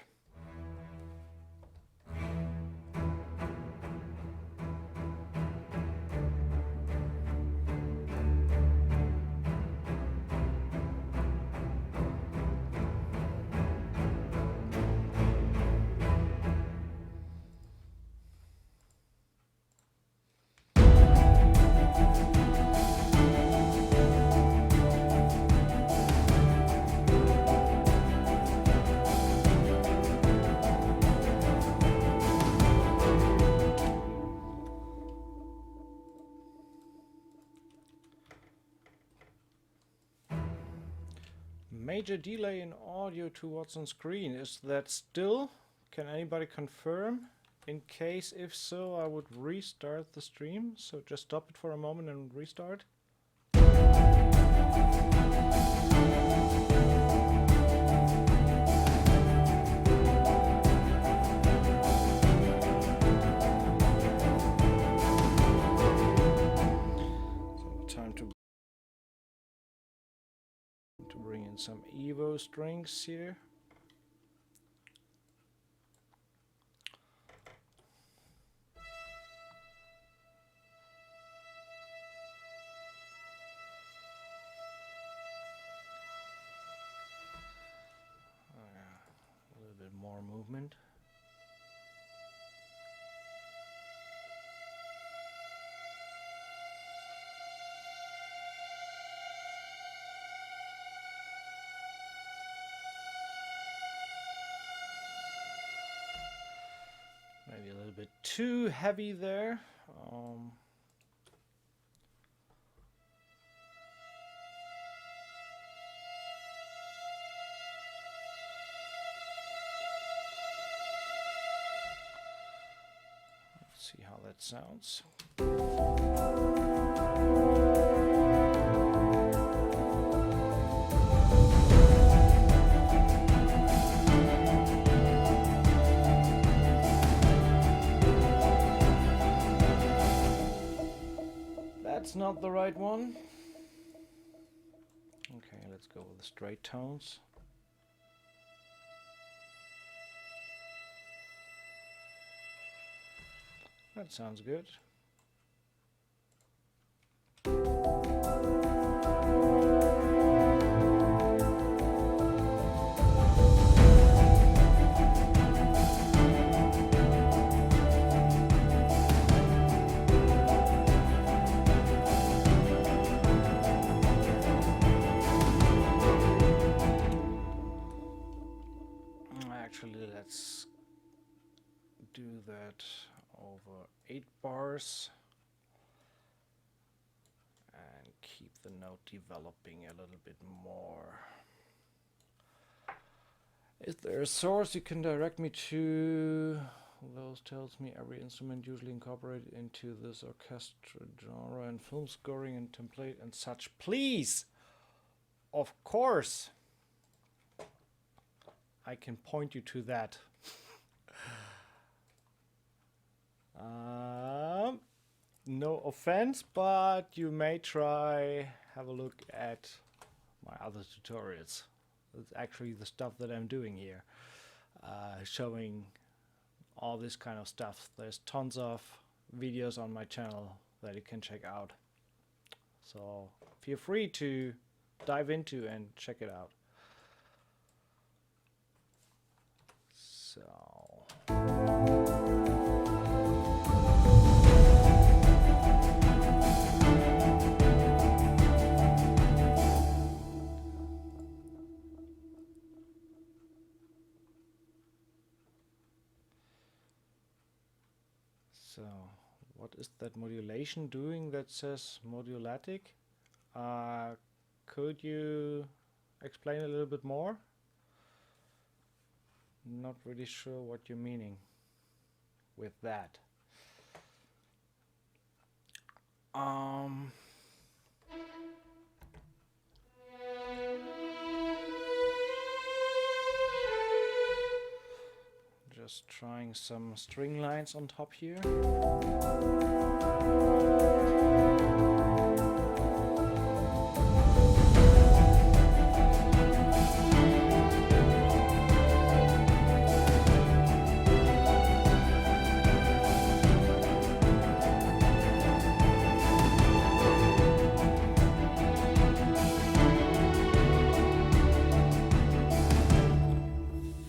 [SPEAKER 1] Major delay in audio to what's on screen. Is that still? Can anybody confirm? In case if so, I would restart the stream. So just stop it for a moment and restart. Bring in some Evo strings here. more movement. Maybe a little bit too heavy there. Let's see how that sounds. That's not the right one. Okay, let's go with the straight tones. That sounds good. Actually, let's do that over 8 bars and keep the note developing a little bit more. Is there a source you can direct me to? Those tells me every instrument usually incorporated into this orchestra genre and film scoring and template and such. Please! Of course! I can point you to that. No offense, but you may try have a look at my other tutorials. It's actually the stuff that I'm doing here, showing all this kind of stuff. There's tons of videos on my channel that you can check out. So feel free to dive into and check it out. So what is that modulation doing that says modulatic? Could you explain a little bit more? Not really sure what you're meaning with that. Just trying some string lines on top here.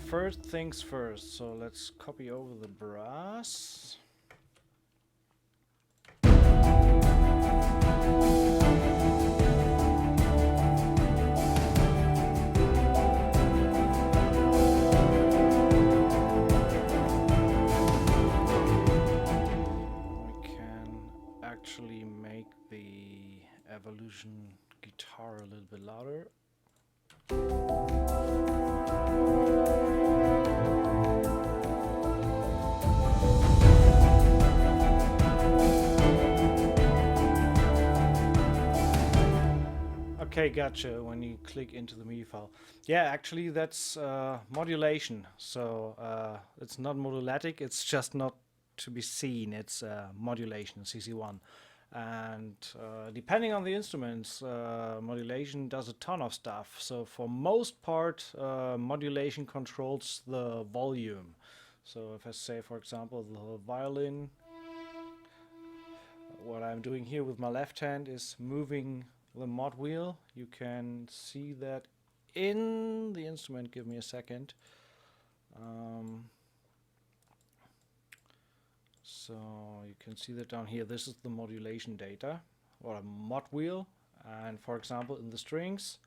[SPEAKER 1] First things first, so let's copy over the brass. We can actually make the evolution guitar a little bit louder. Okay, gotcha, when you click into the MIDI file. Yeah, actually that's modulation, so it's not modulatic, it's just not to be seen, it's modulation, CC1. And depending on the instruments, modulation does a ton of stuff. So for most part, modulation controls the volume. So if I say, for example, the violin, what I'm doing here with my left hand is moving the mod wheel. You can see that in the instrument. Give me a second. So you can see that down here. This is the modulation data, or a mod wheel. And for example, in the strings,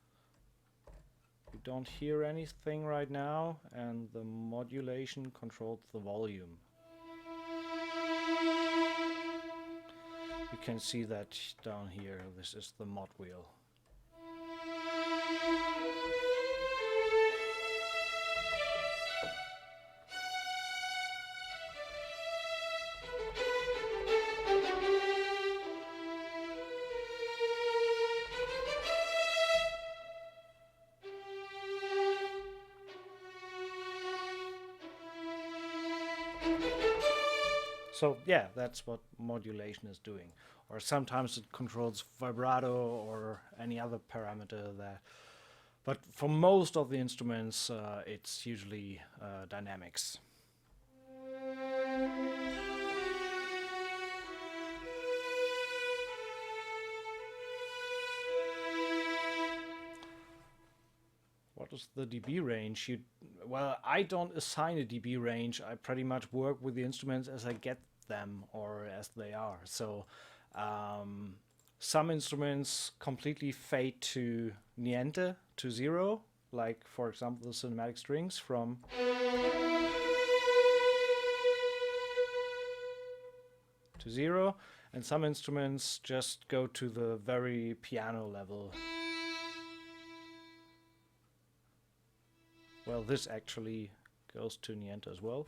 [SPEAKER 1] you don't hear anything right now, and the modulation controls the volume. You can see that down here. This is the mod wheel. So yeah, that's what modulation is doing. Or sometimes it controls vibrato or any other parameter there. But for most of the instruments, it's usually dynamics. What is the dB range? Well, I don't assign a dB range. I pretty much work with the instruments as I get them or as they are. So some instruments completely fade to niente, to zero, like for example the cinematic strings from to zero, and some instruments just go to the very piano level. Well, this actually goes to niente as well.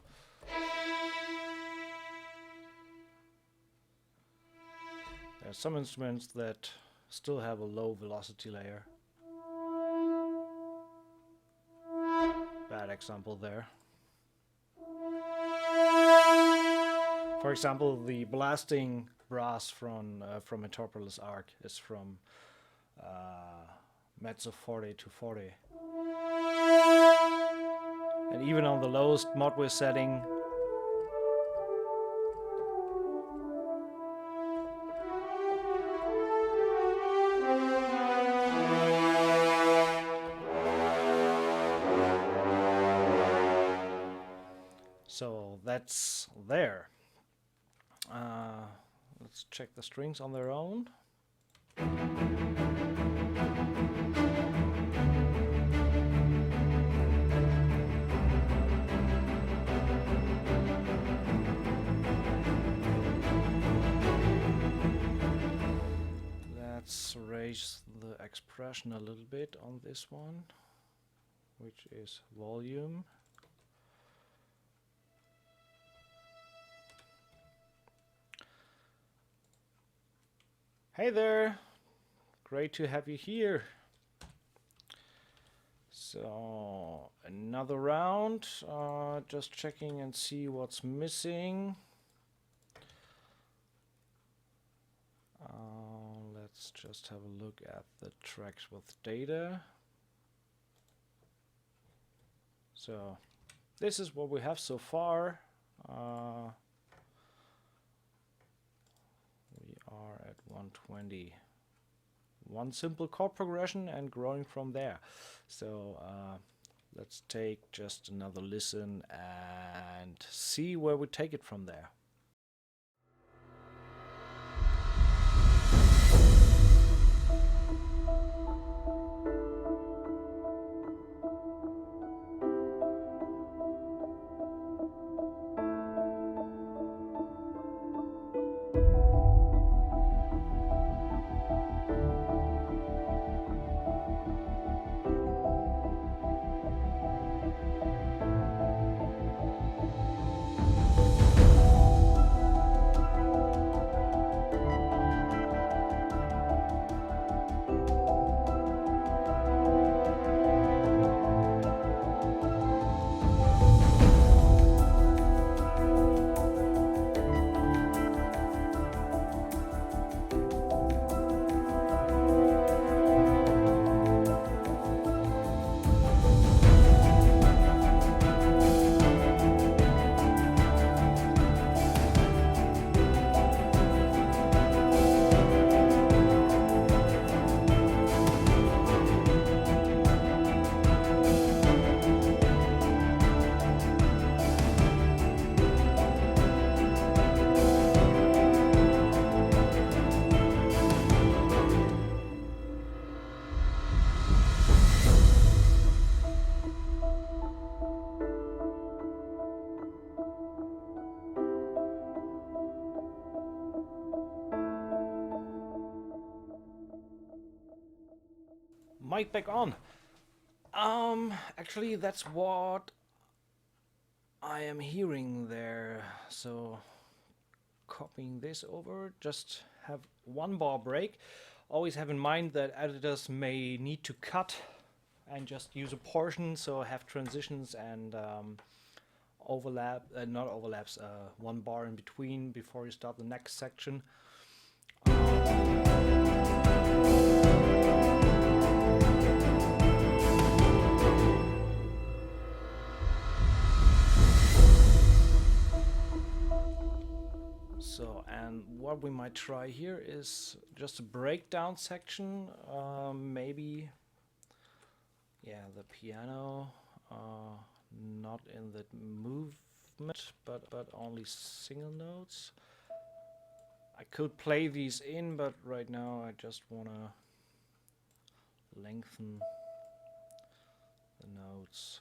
[SPEAKER 1] There are some instruments that still have a low velocity layer. Bad example there. For example, the blasting brass from Metropolis Arc is from mezzo forte to forte. And even on the lowest modware setting, so that's there. Let's check the strings on their own. Let's raise the expression a little bit on this one, which is volume. Hey there, great to have you here. So another round, just checking and see what's missing. Let's just have a look at the tracks with data. So this is what we have so far. We are at 120. One simple chord progression and growing from there. So let's take just another listen and see where we take it from there. mic back on. Actually, that's what I am hearing there. So, copying this over, just have one bar break. Always have in mind that editors may need to cut and just use a portion, so have transitions and overlap, not overlaps, one bar in between before you start the next section. So, and what we might try here is just a breakdown section, maybe, yeah, the piano, not in the movement, but only single notes. I could play these in, but right now I just want to lengthen the notes.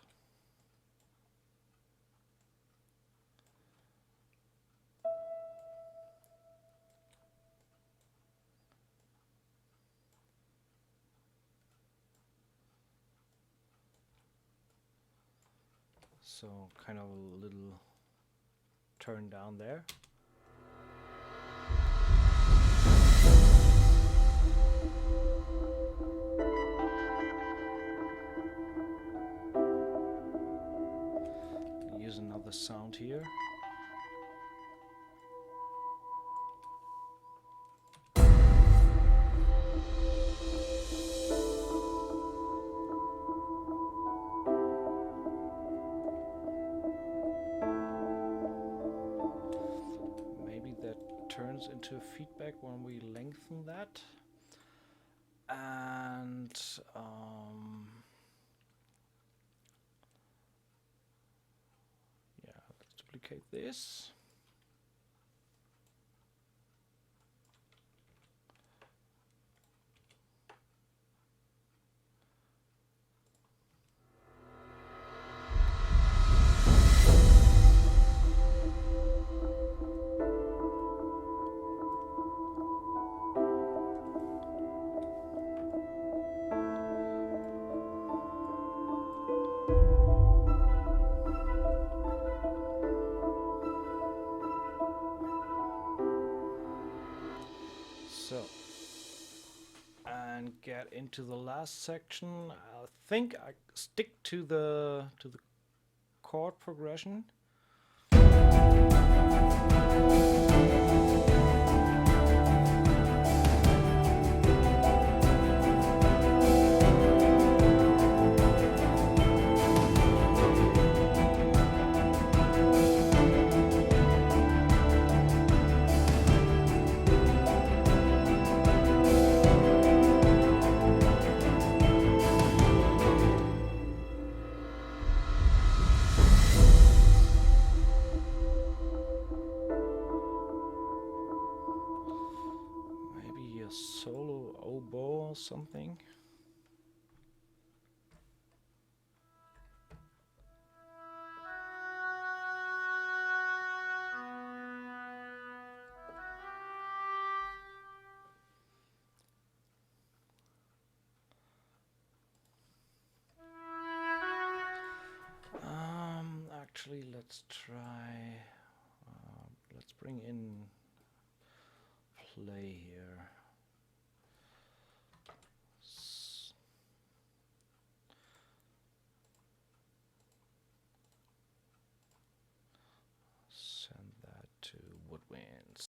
[SPEAKER 1] So kind of a little turn down there. Use another sound here. Turns into feedback when we lengthen that, and yeah, let's duplicate this. So, and get into the last section. I think I stick to the chord progression. Solo oboe or something. Actually, let's try. Let's bring in play here. Send that to woodwinds.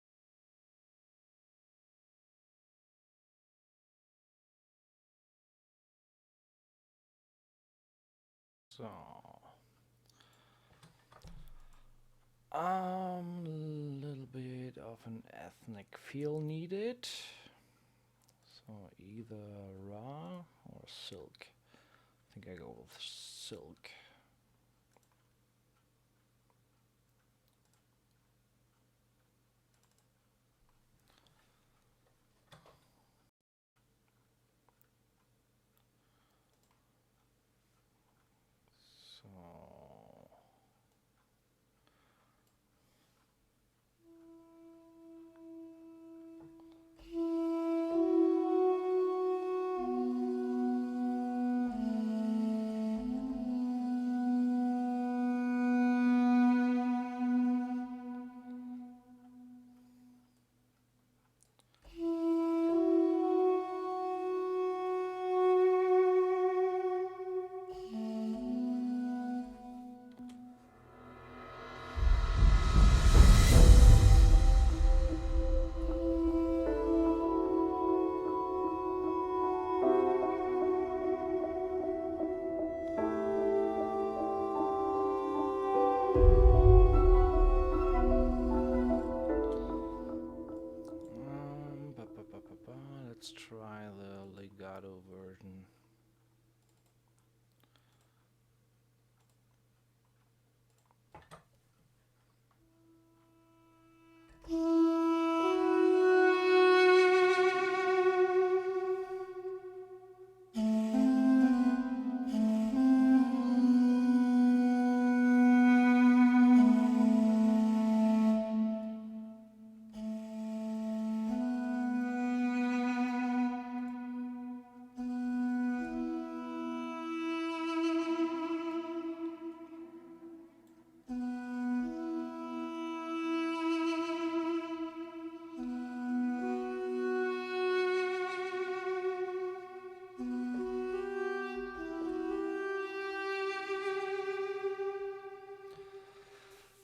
[SPEAKER 1] So, little bit of an ethnic feel needed. So either raw or silk. I think I go with silk. try the legato version.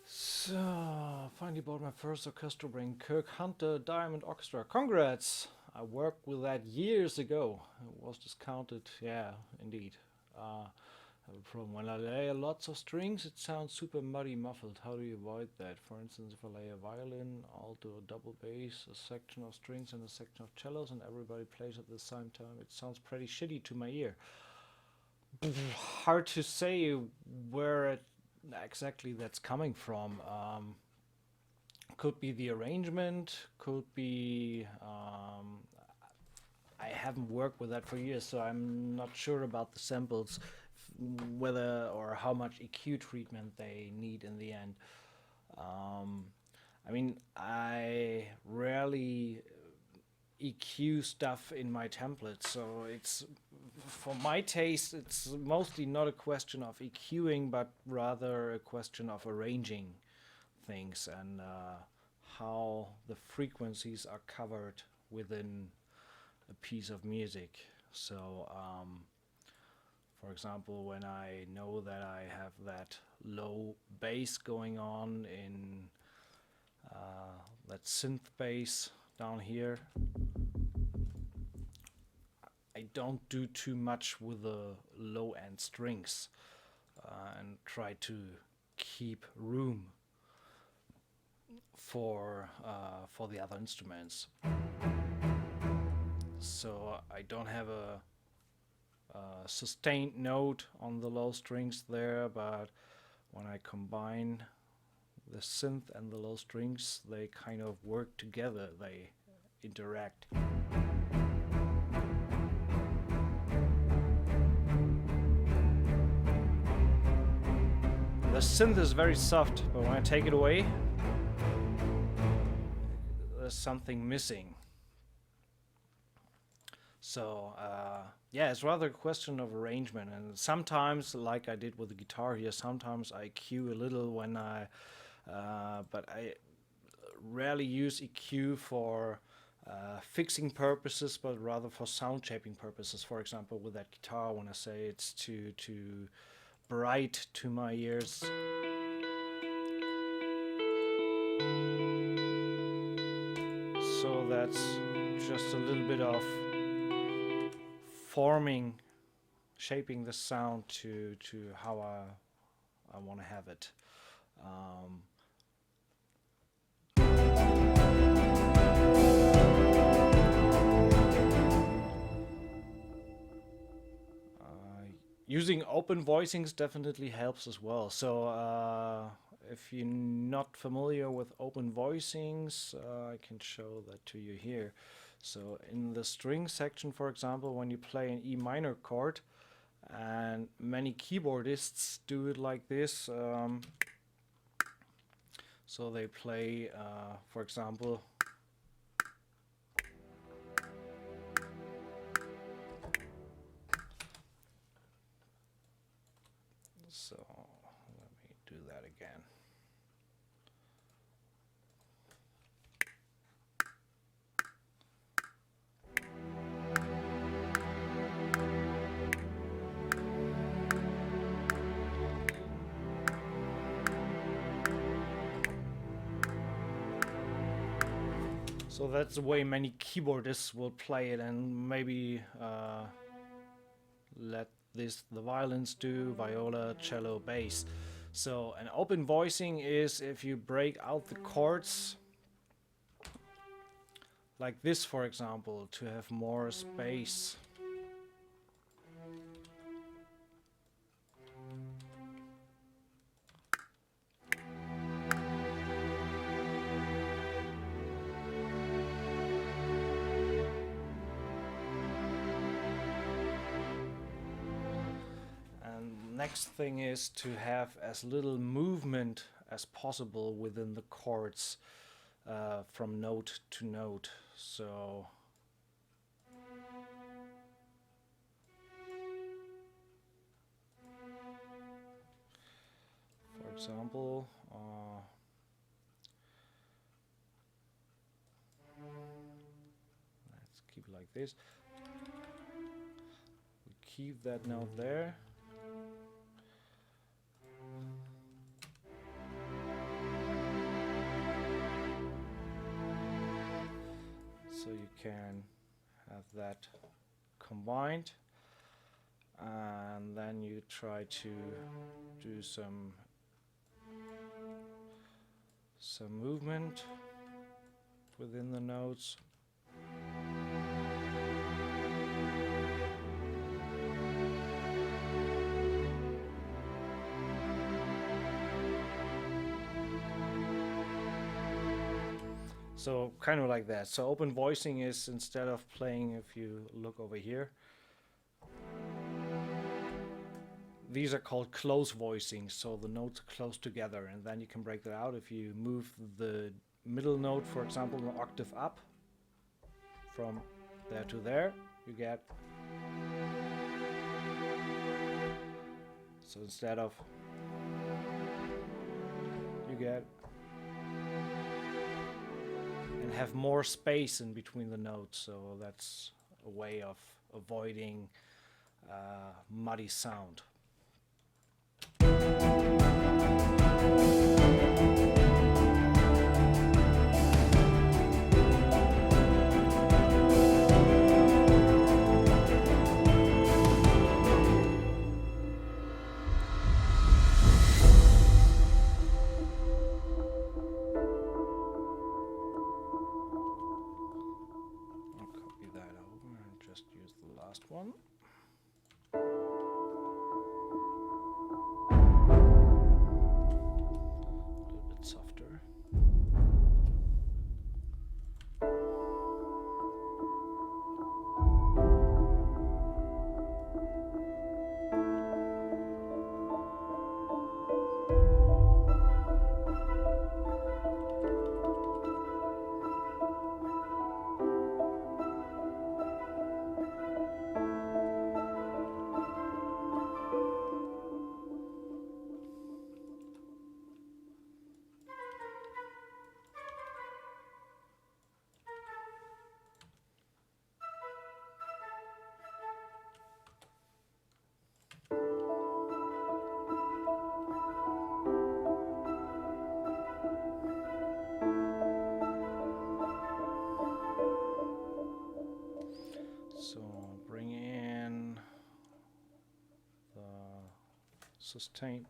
[SPEAKER 1] So, finally bought my first orchestral brain, Kirk Hunter Diamond Orchestra. Congrats! I worked with that years ago. It was discounted, yeah, indeed. I have a problem. When I lay lots of strings, it sounds super muddy, muffled. How do you avoid that? For instance, if I lay a violin, alto, double bass, a section of strings and a section of cellos, and everybody plays at the same time, it sounds pretty shitty to my ear. Hard to say where exactly that's coming from. Could be the arrangement, could be I haven't worked with that for years, so I'm not sure about the samples, whether or how much EQ treatment they need in the end. I mean, I rarely EQ stuff in my templates, so it's, for my taste, it's mostly not a question of EQing, but rather a question of arranging things and how the frequencies are covered within a piece of music. So for example, when I know that I have that low bass going on in that synth bass down here, I don't do too much with the low end strings and try to keep room for the other instruments. So I don't have a sustained note on the low strings there, but when I combine the synth and the low strings, they kind of work together, they interact. The synth is very soft, but when I take it away, there's something missing. So yeah, it's rather a question of arrangement, and sometimes, like I did with the guitar here, sometimes I EQ a little when I but I rarely use EQ for fixing purposes, but rather for sound shaping purposes. For example, with that guitar, when I say it's too bright to my ears, so that's just a little bit of forming, shaping the sound to how I want to have it. Using open voicings definitely helps as well. So if you're not familiar with open voicings, I can show that to you here. So in the string section, for example, when you play an E minor chord, and many keyboardists do it like this. So they play, for example, so let me do that again. So that's the way many keyboardists will play it, and maybe let the violins do, viola, cello, bass. So an open voicing is if you break out the chords like this, for example, to have more space. Next thing is to have as little movement as possible within the chords from note to note. So for example, let's keep it like this. We keep that note there. So you can have that combined, and then you try to do some movement within the notes. So kind of like that. So open voicing is, instead of playing, if you look over here, these are called close voicing. So the notes are close together, and then you can break that out. If you move the middle note, for example, an octave up from there to there, you get. So instead of, you get, and have more space in between the notes. So that's a way of avoiding muddy sound. One. A little bit softer. So bring in the sustain.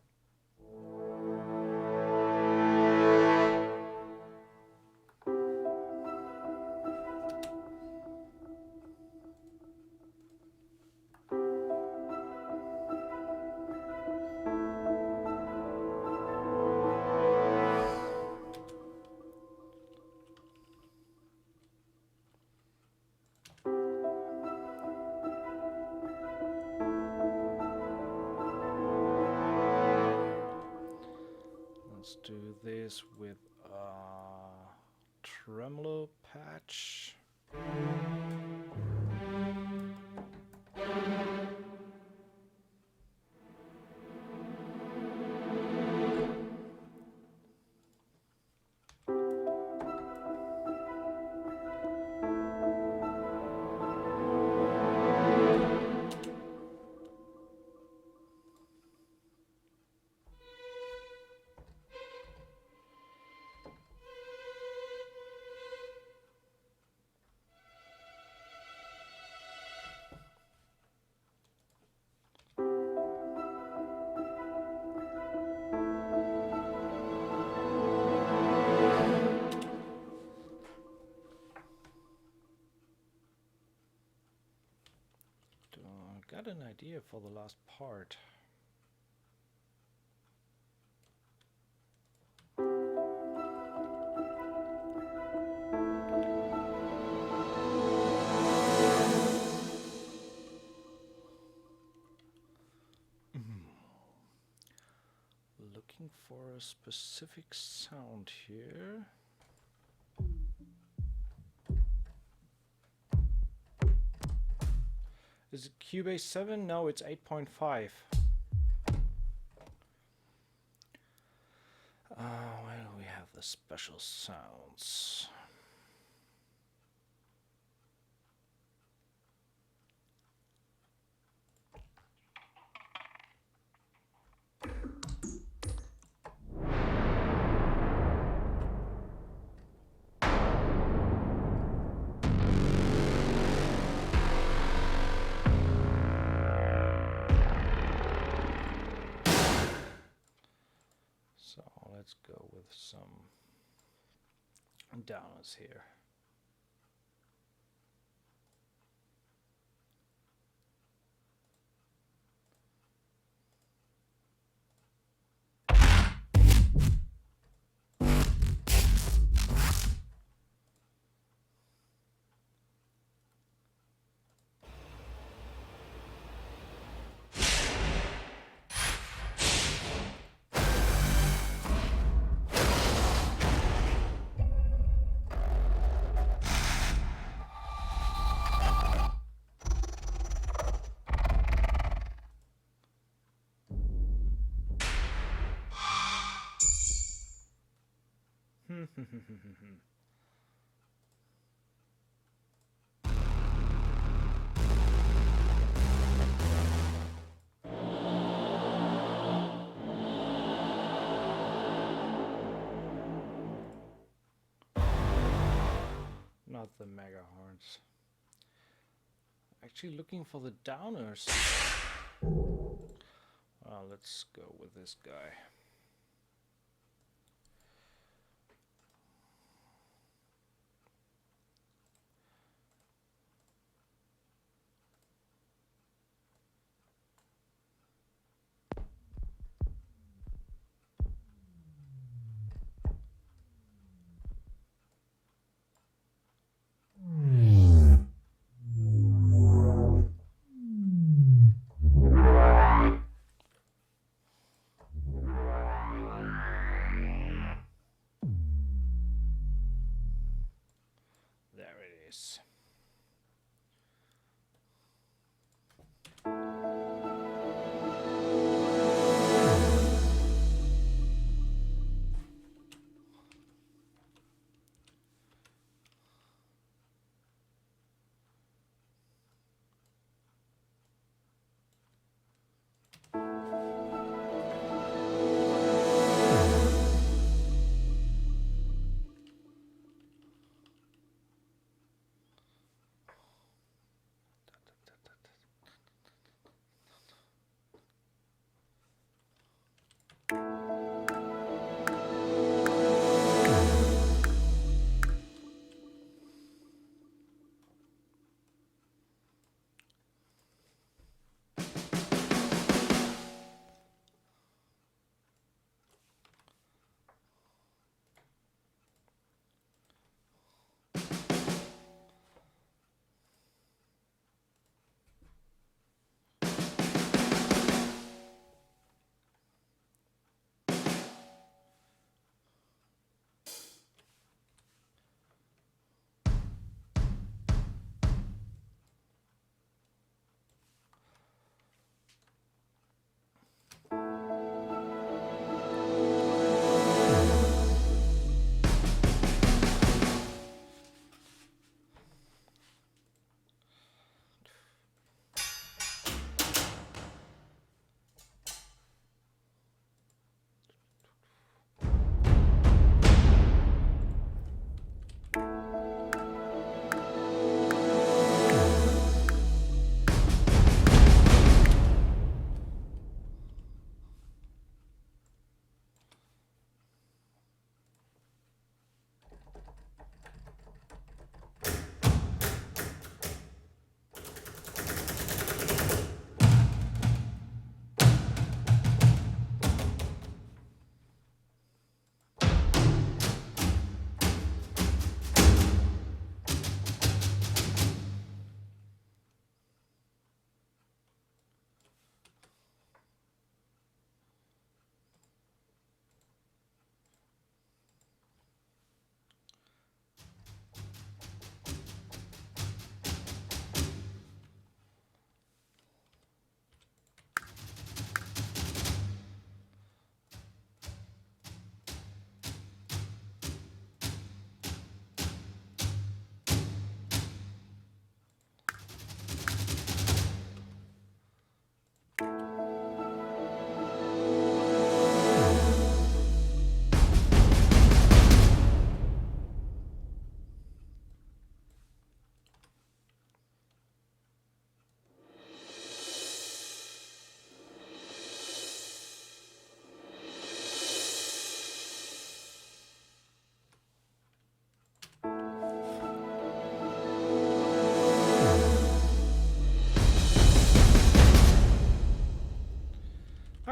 [SPEAKER 1] Let's do this with a tremolo patch. got an idea for the last part. Looking for a specific sound here. Is it Cubase 7? No, it's 8.5. Where do we have the special sounds? So let's go with some downers here. Not the mega horns. Actually looking for the downers. Well, let's go with this guy.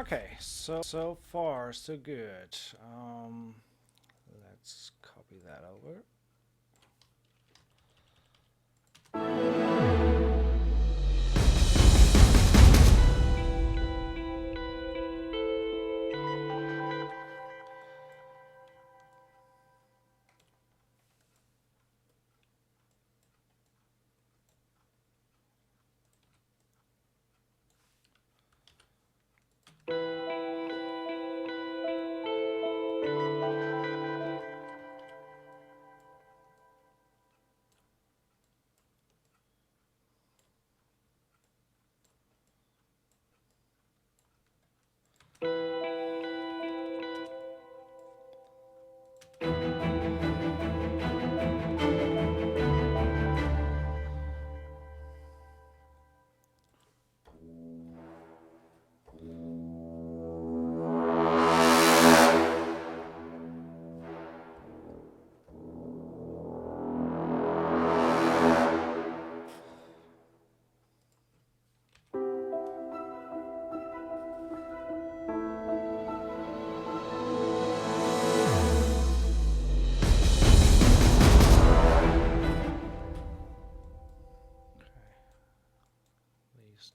[SPEAKER 1] Okay, so far so good. Let's copy that over.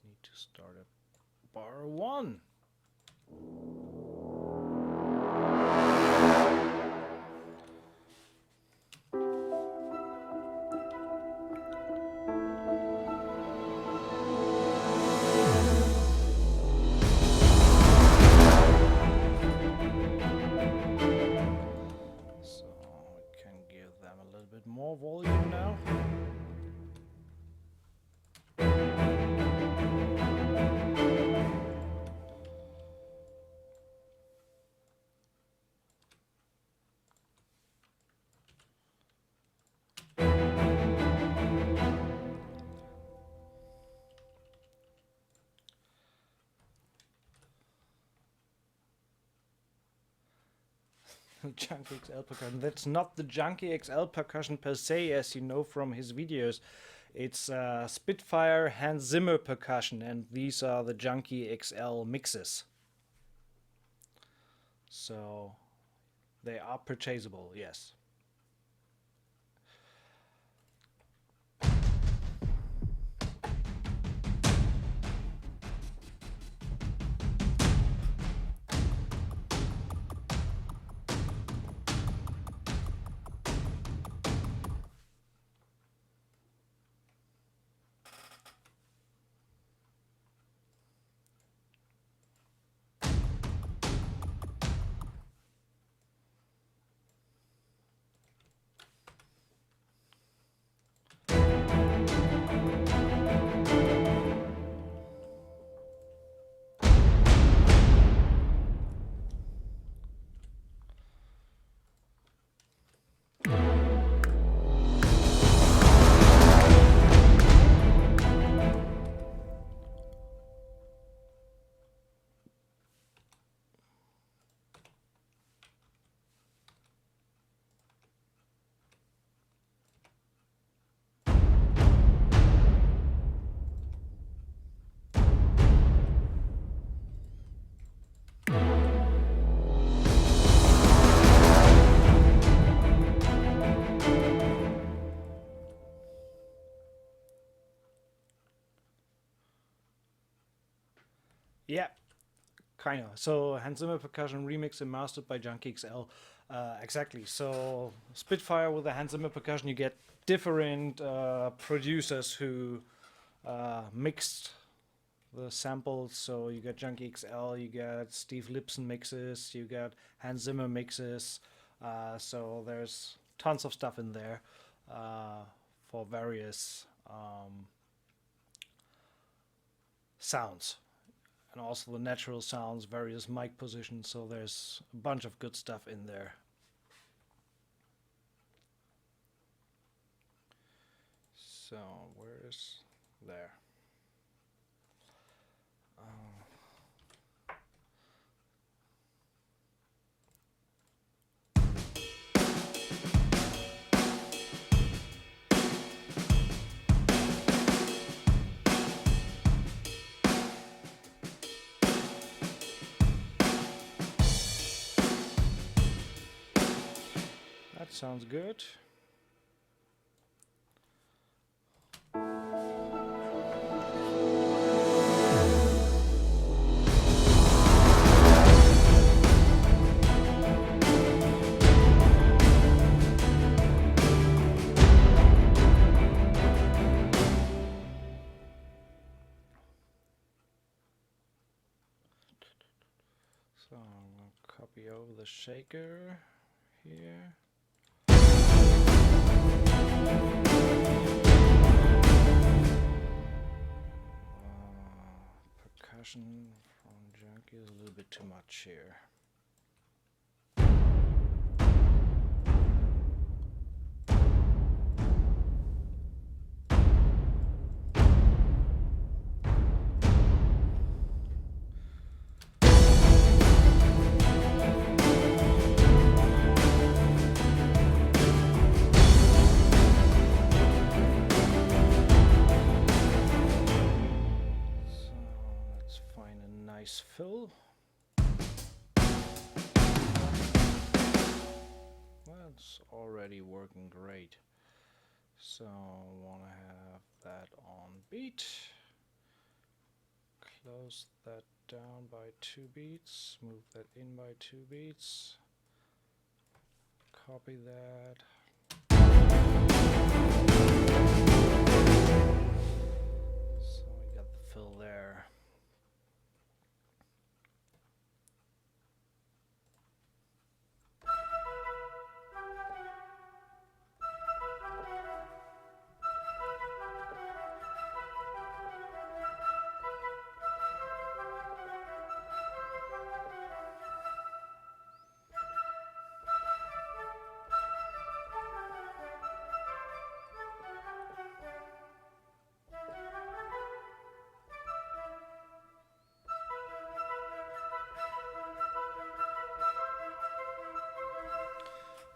[SPEAKER 1] Need to start at bar 1. So we can give them a little bit more volume now. Junkie XL percussion. That's not the Junkie XL percussion per se, as you know from his videos. It's Spitfire Hans Zimmer percussion, and these are the Junkie XL mixes. So they are purchasable, yes. Yeah, kind of. So Hans Zimmer percussion remixed and mastered by Junkie XL. Exactly. So Spitfire with the Hans Zimmer percussion, you get different producers who mixed the samples. So you got Junkie XL, you got Steve Lipson mixes, you got Hans Zimmer mixes. So there's tons of stuff in there for various sounds. And also the natural sounds, various mic positions, so there's a bunch of good stuff in there. So, where's there? sounds good. So I'm going to copy over the shaker here. Percussion from Junkie is a little bit too much here. Fill. That's already working great. So I want to have that on beat. Close that down by 2 beats. Move that in by 2 beats. Copy that. So we got the fill there.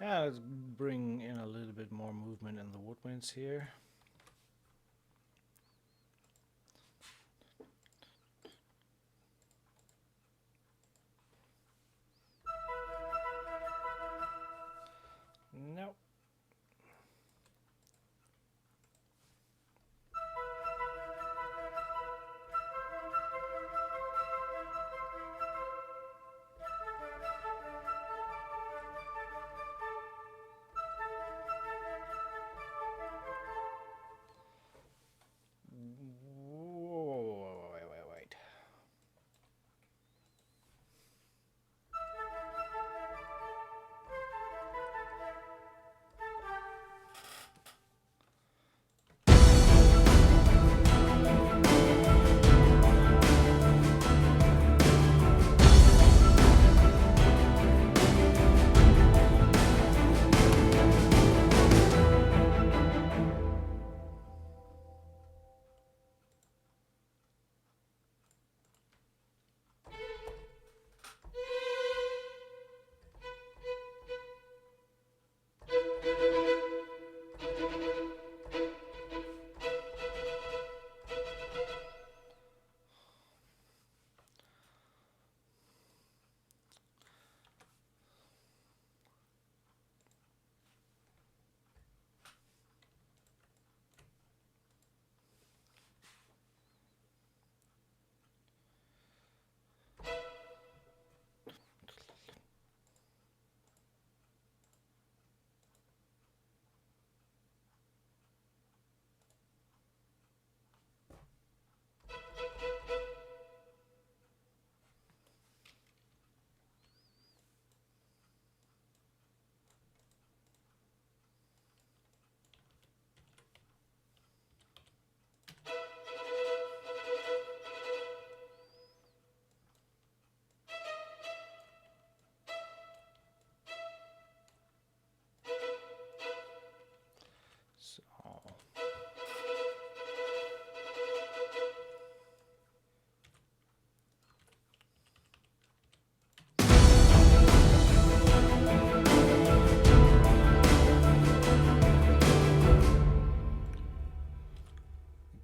[SPEAKER 1] Yeah, let's bring in a little bit more movement in the woodwinds here. Nope. Wait.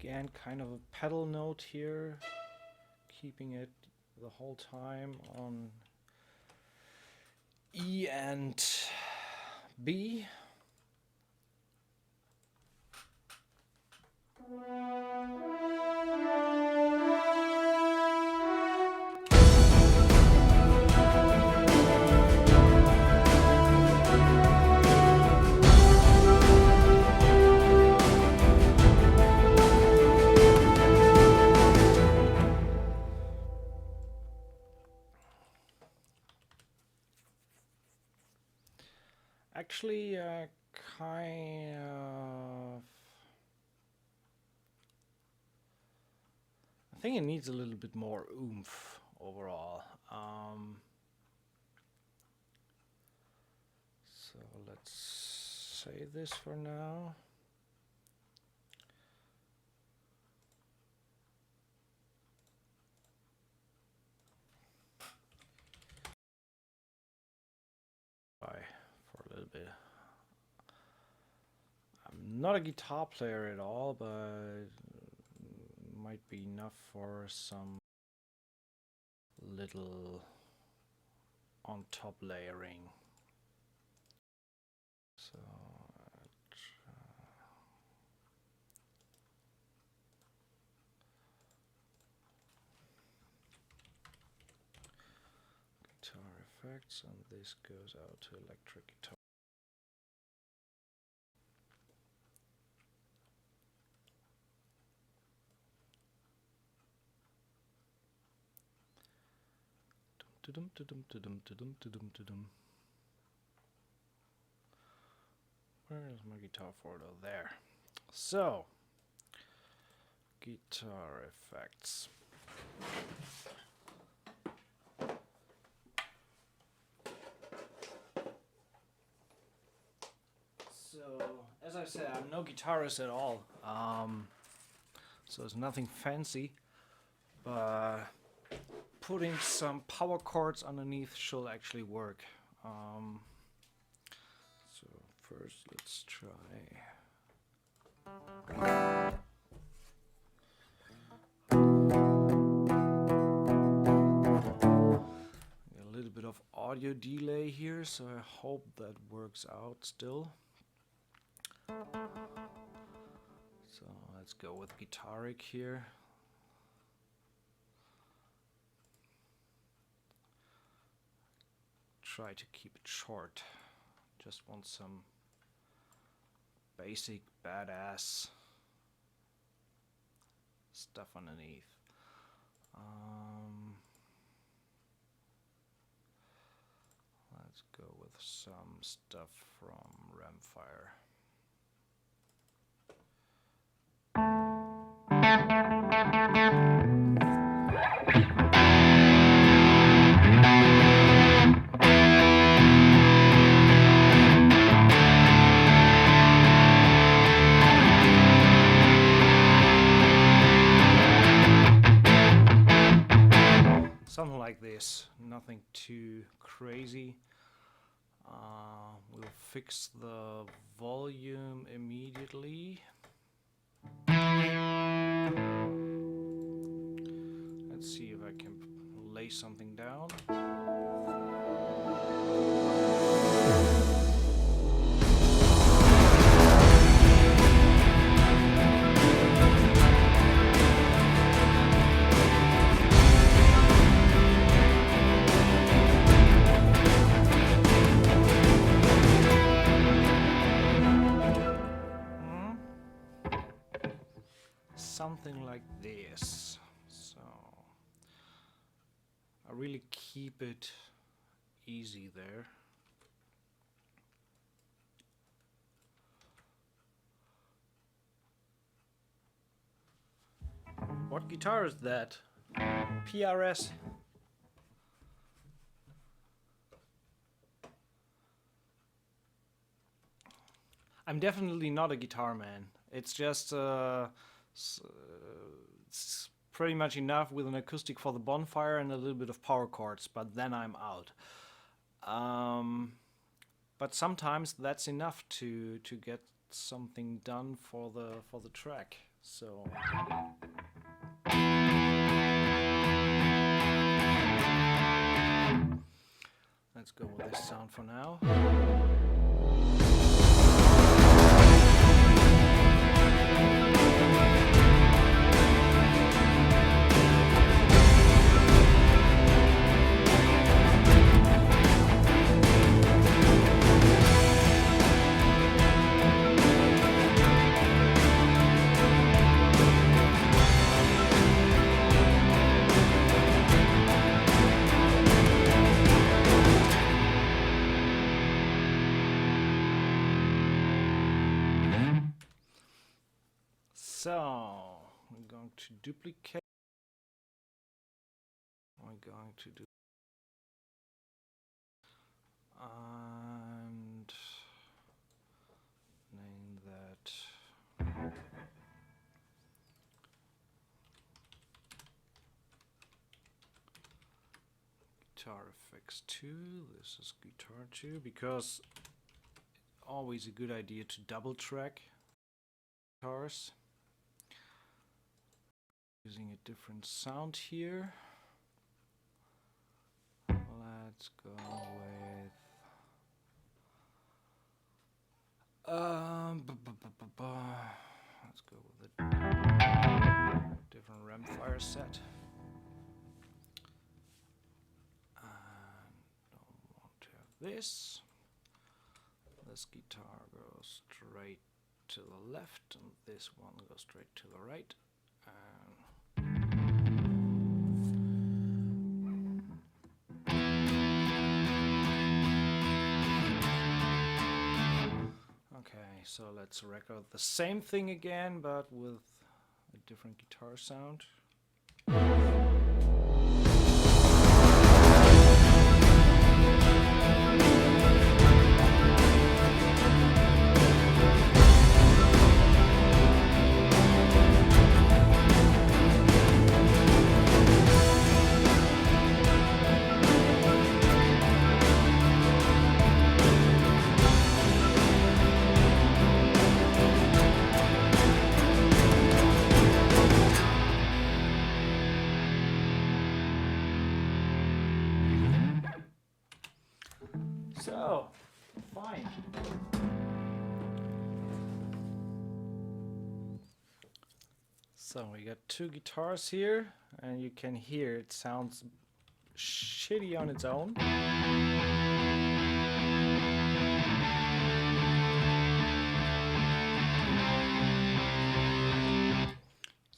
[SPEAKER 1] Again, kind of a pedal note here, keeping it the whole time on E and B. Actually, kind of. I think it needs a little bit more oomph overall. So let's save this for now. For a little bit. I'm not a guitar player at all, but might be enough for some little on top layering. So guitar effects, and this goes out to electric guitar. Where is my guitar folder? There. So, guitar effects. So, as I said, I'm no guitarist at all. So it's nothing fancy, but putting some power chords underneath should actually work. So first let's try a little bit of audio delay here, so I hope that works out still. So let's go with guitaric here. Try to keep it short. Just want some basic badass stuff underneath. Let's go with some stuff from Ramfire. Something like this, nothing too crazy. We'll fix the volume immediately. Let's see if I can lay something down. Something like this. So I really keep it easy there. What guitar is that? PRS. I'm definitely not a guitar man. It's just it's pretty much enough with an acoustic for the bonfire and a little bit of power chords, but then I'm out. But sometimes that's enough to get something done for the track. So let's go with this sound for now. So we're going to duplicate. We're going to do and name that guitar effects 2. This is guitar 2 because it's always a good idea to double track guitars. Using a different sound here. Let's go with let's go with a different Ramfire set. And don't want to have this. This guitar goes straight to the left, and this one goes straight to the right. Okay, so let's record the same thing again, but with a different guitar sound. So, fine. So we got two guitars here, and you can hear it sounds shitty on its own.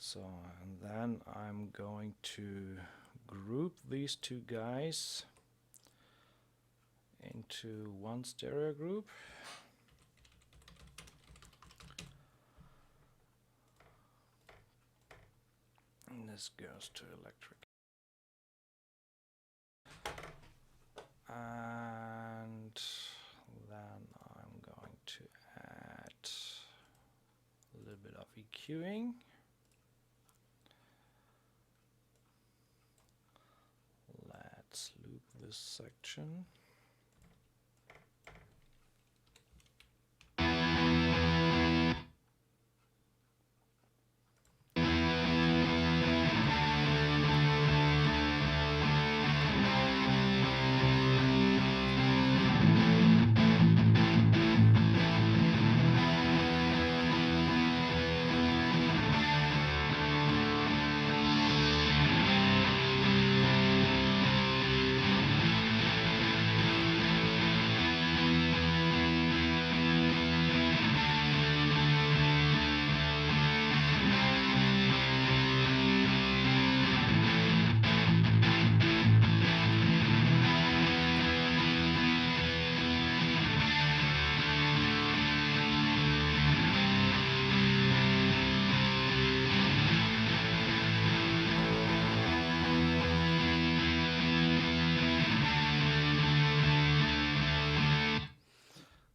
[SPEAKER 1] So, and then I'm going to group these two guys into one stereo group. And this goes to electric. And then I'm going to add a little bit of EQing. Let's loop this section.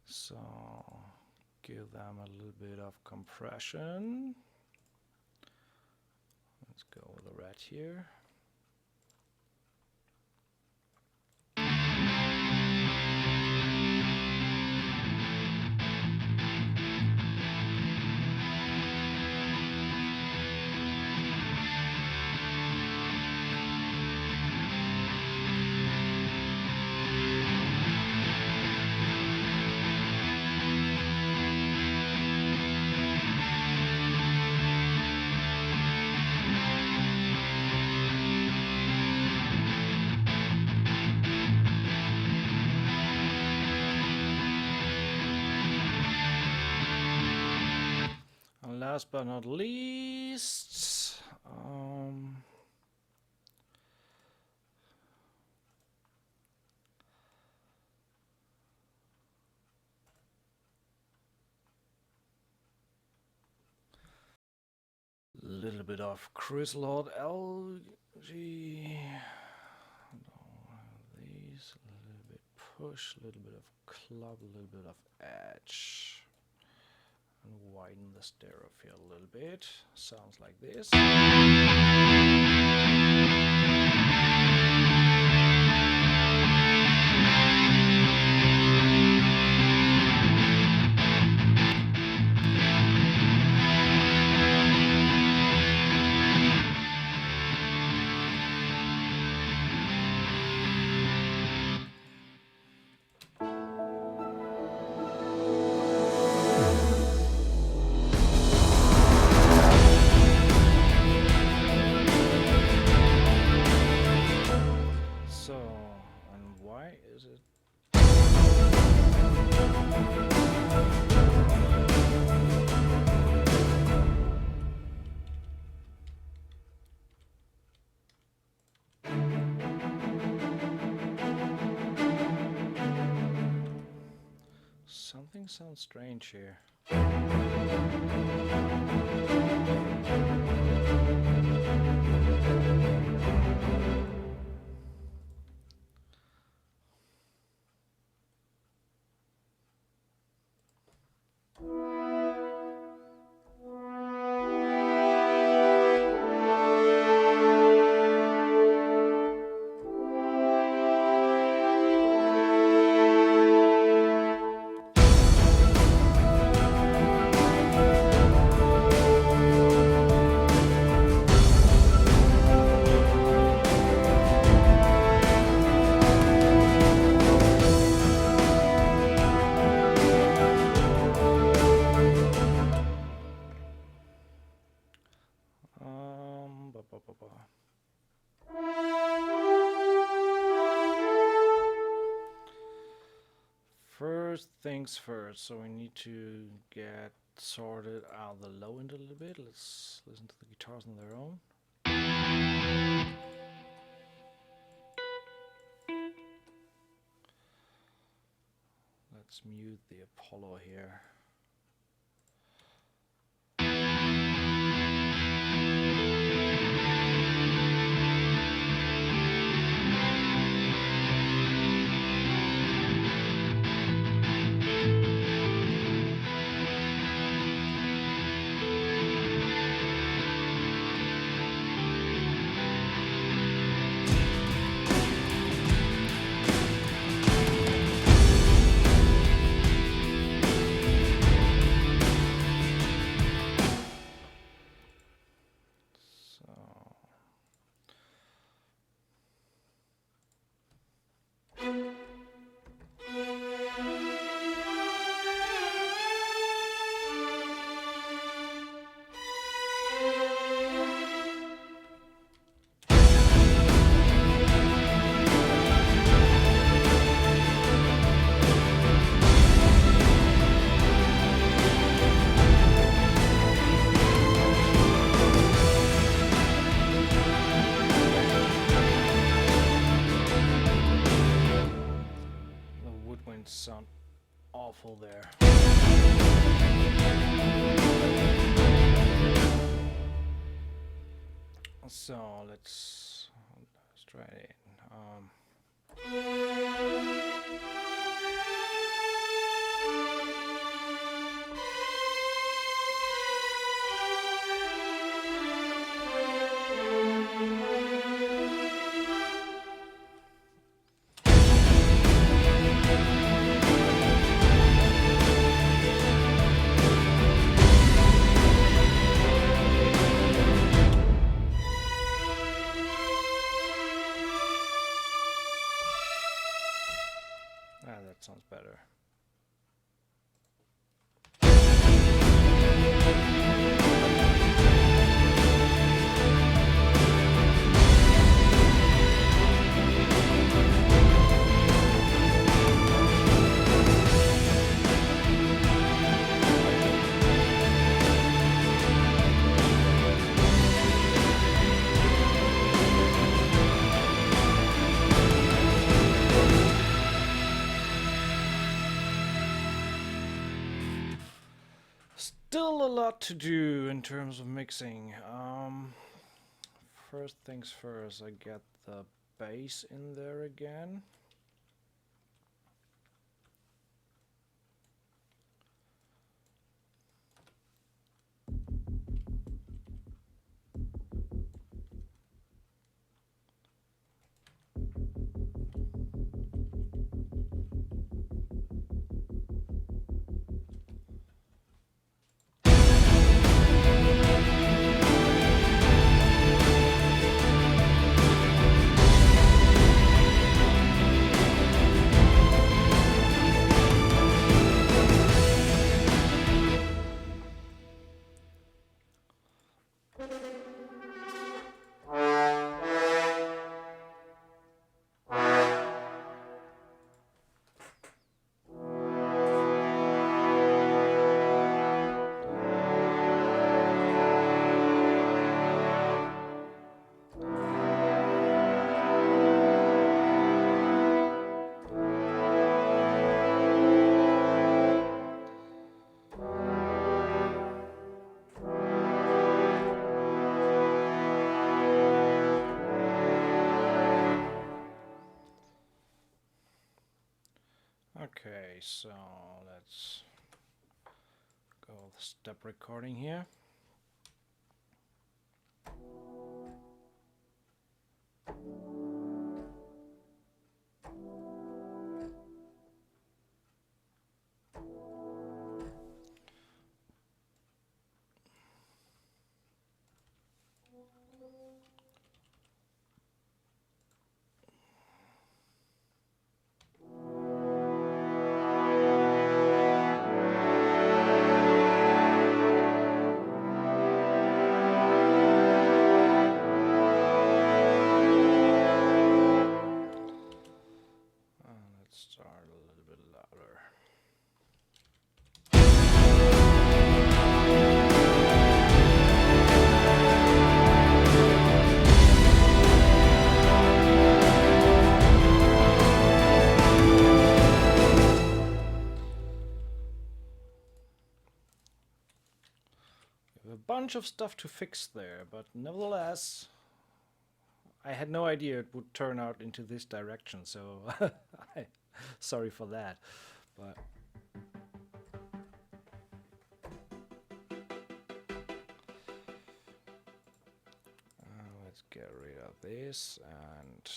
[SPEAKER 1] So give them a little bit of compression. Let's go with the red here. Last but not least, little bit of Chris Lord LG. These, a little bit push, a little bit of club, a little bit of edge. And widen the stereo field a little bit. Sounds like this. Something sounds strange here. First things first, so we need to get sorted out the low end a little bit. Let's listen to the guitars on their own. Let's mute the Apollo here. Sound awful there. So let's try it. lot to do in terms of mixing. First things first, I get the bass in there again. Okay, so let's go with step recording here. Bunch of stuff to fix there, but nevertheless I had no idea it would turn out into this direction, so sorry for that. But let's get rid of this and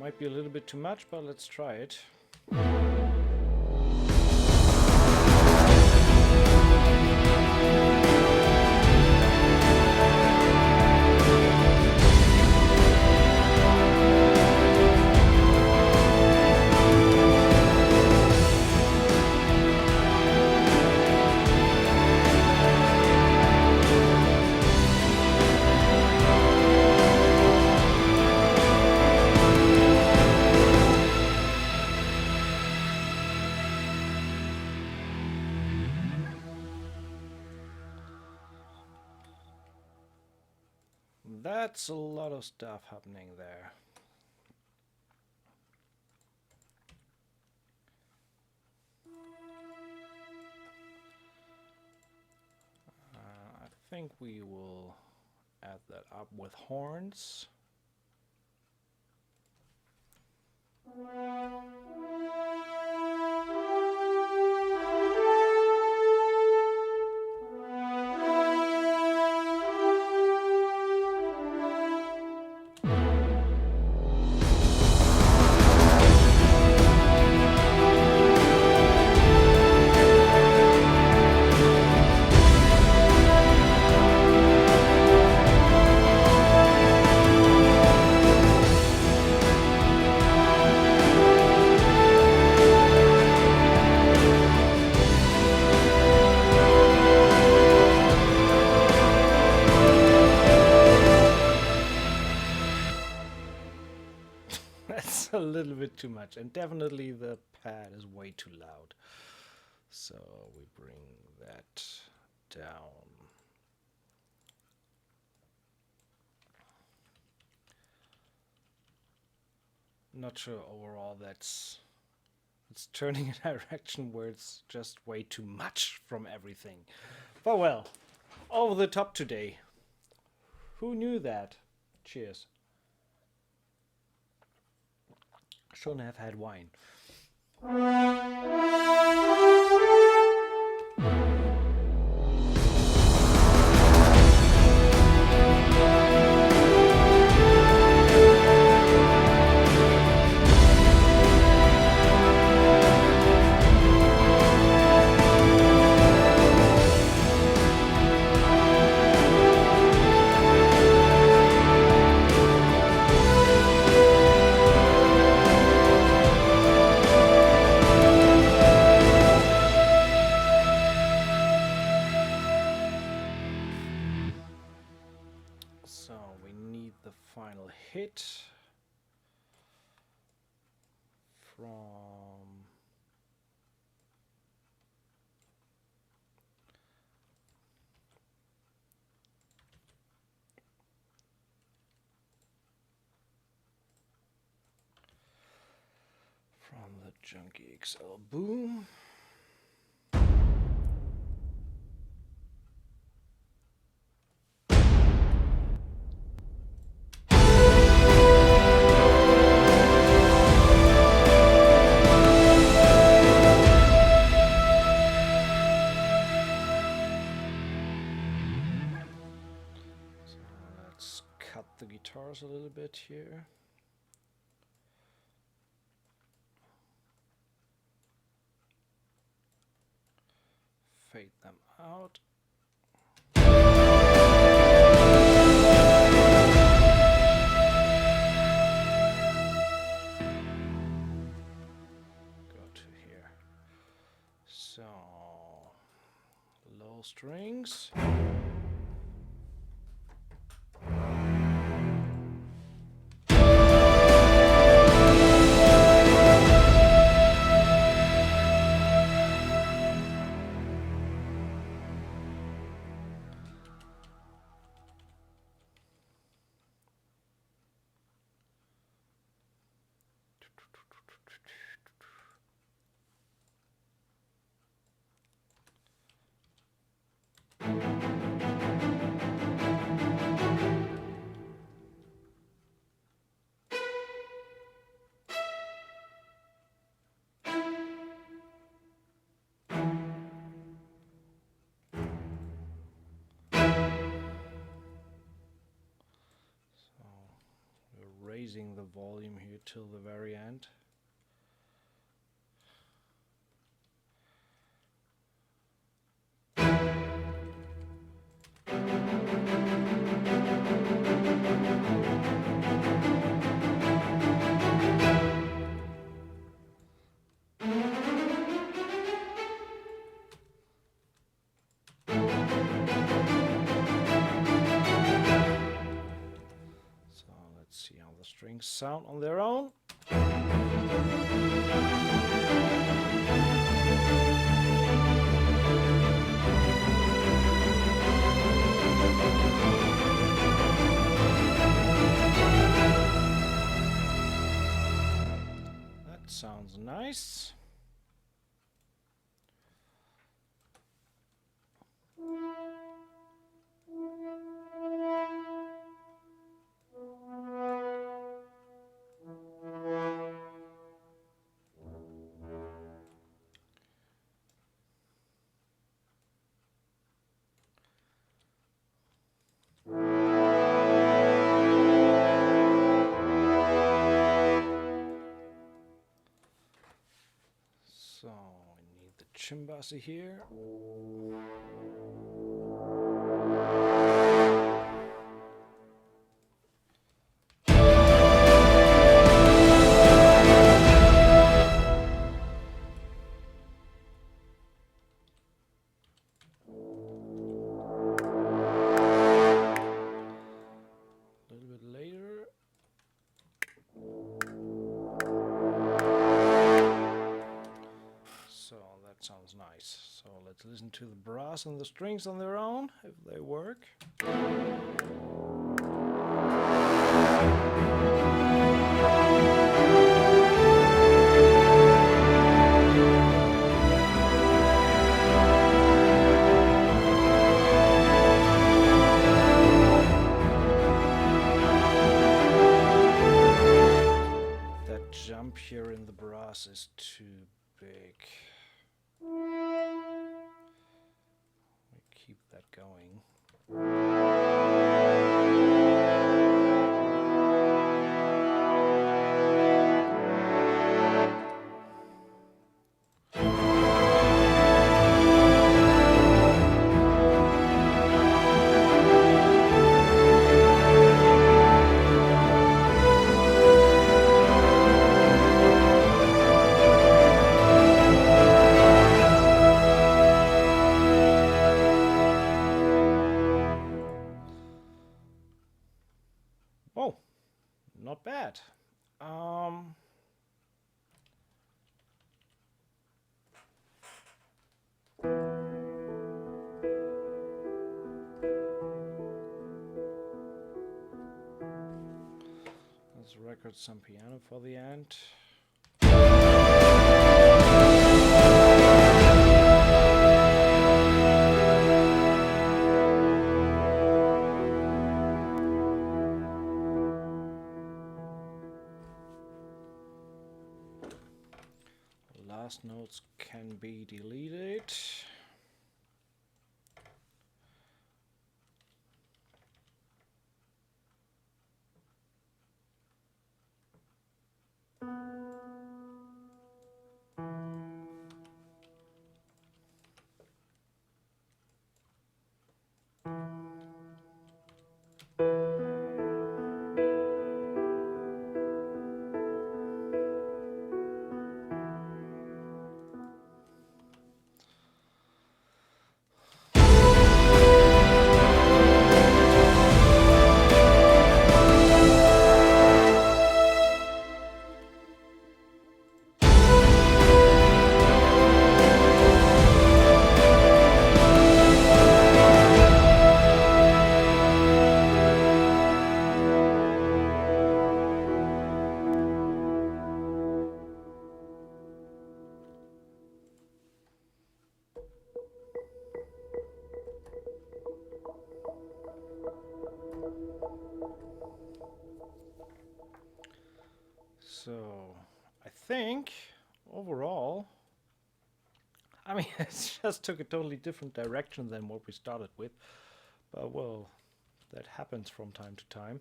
[SPEAKER 1] might be a little bit too much, but let's try it. That's a lot of stuff happening there. I think we will add that up with horns. That's a little bit too much, and definitely the pad is way too loud. So we bring that down. not sure overall it's turning a direction where it's just way too much from everything. But well, over the top today. Who knew that? Cheers. Shouldn't have had wine. So we need the final hit from the Junkie XL Boom. Cut the guitars a little bit here. Fade them out. Go to here. So, low strings. Raising the volume here till the very end. See how the strings sound on their own. That sounds nice. So we need the chimbassi here. Sounds nice. So let's listen to the brass and the strings on their own, if they work. and the brass is too big. We keep that going. Oh, not bad. Let's record some piano for the end. Last notes can be deleted. So, I think overall, I mean, it just took a totally different direction than what we started with, but well, that happens from time to time.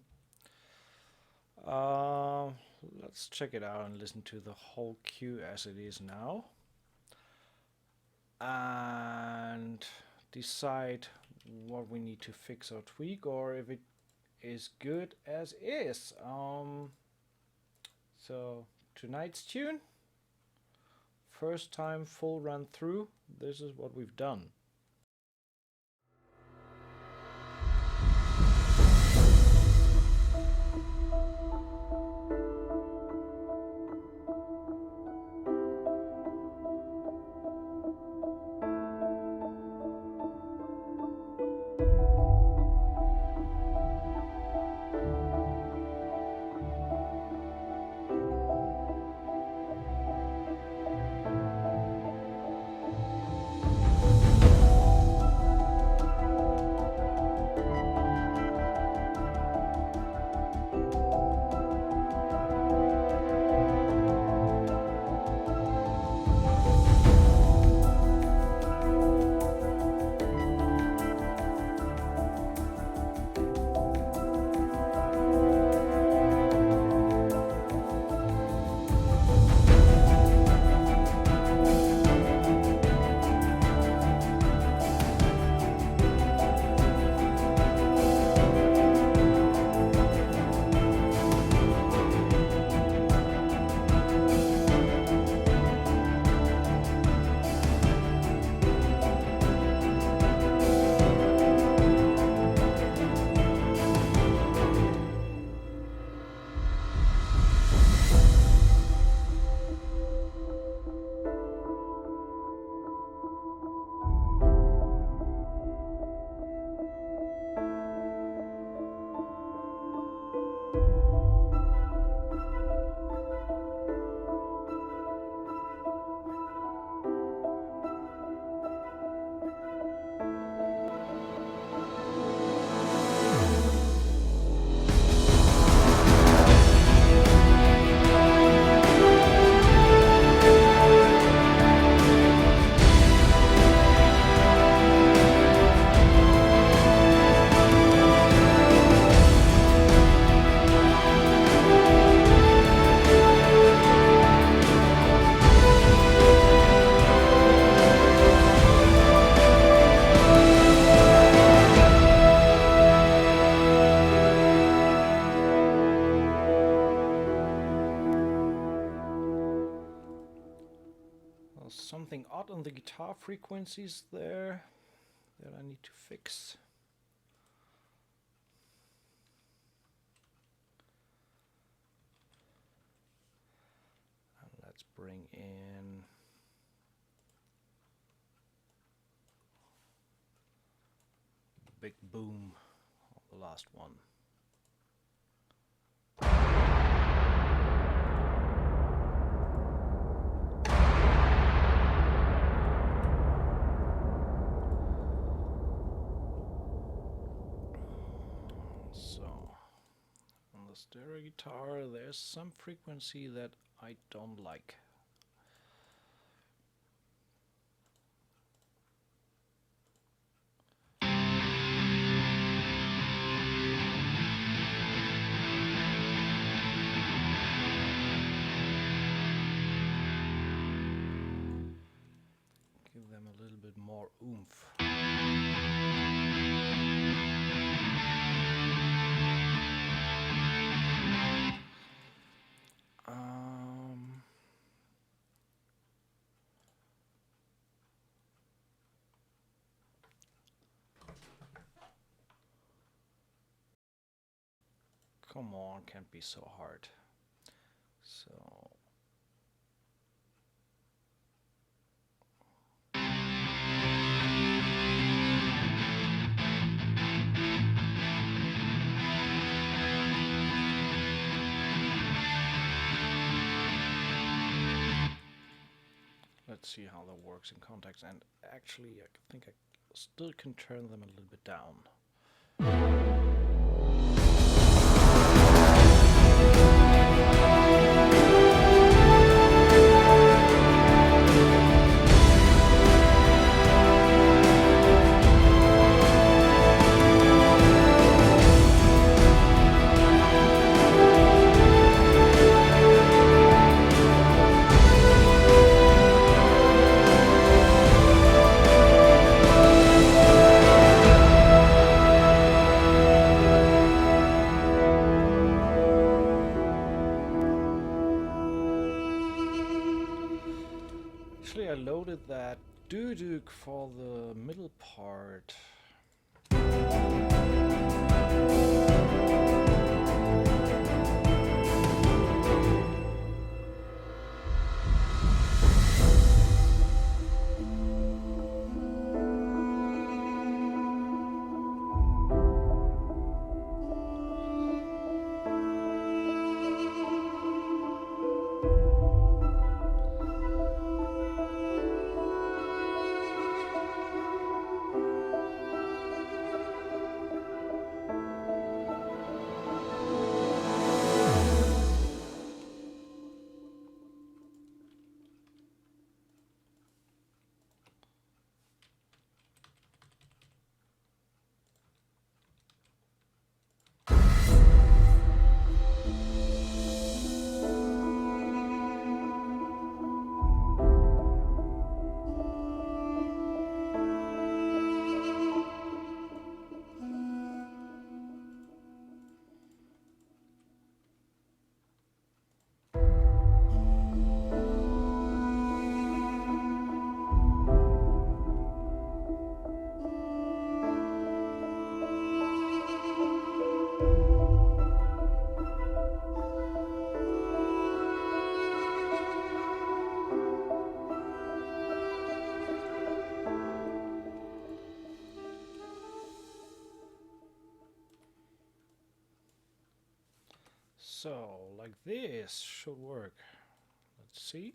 [SPEAKER 1] Let's check it out and listen to the whole cue as it is now, and decide what we need to fix or tweak, or if it is good as is. So tonight's tune, first time full run through, this is what we've done. something odd on the guitar frequencies there that I need to fix. And let's bring in the big boom of the last one. Stereo guitar, there's some frequency that I don't like. Give them a little bit more oomph. Come on, can't be so hard. So let's see how that works in context, and actually I think I still can turn them a little bit down. Actually, I loaded that Dirk for the middle part. So, like this should work. Let's see.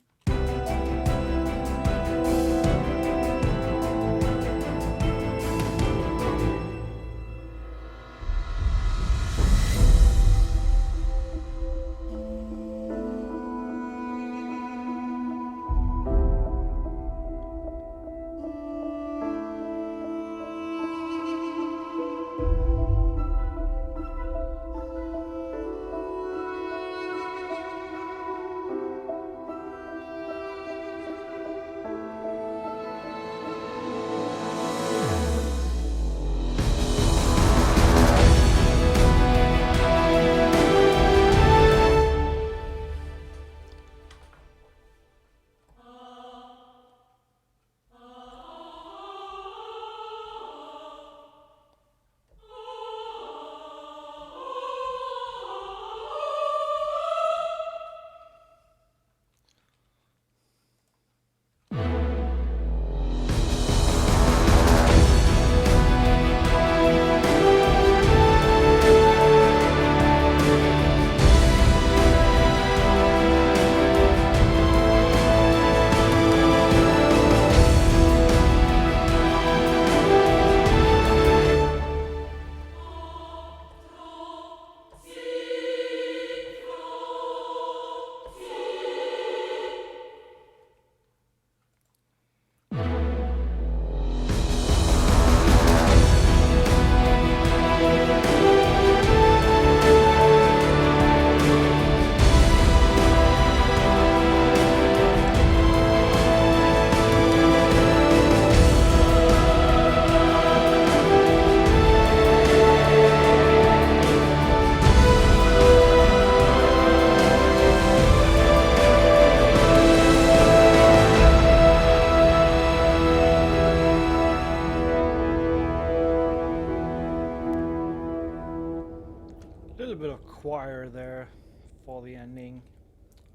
[SPEAKER 1] for the ending,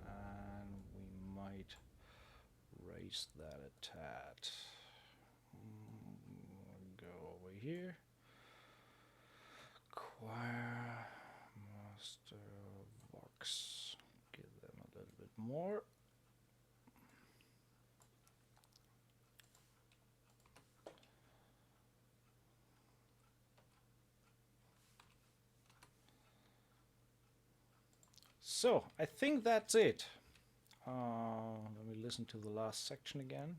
[SPEAKER 1] and we might raise that a tad. Go over here. Choir master box. Give them a little bit more. So, I think that's it. Let me listen to the last section again.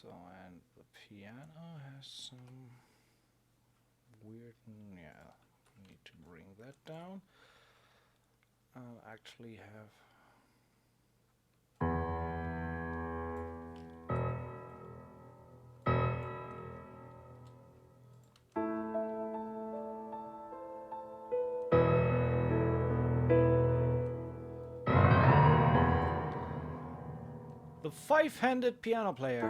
[SPEAKER 1] So, and the piano has some weird, yeah, need to bring that down. I'll actually have the five-handed piano player.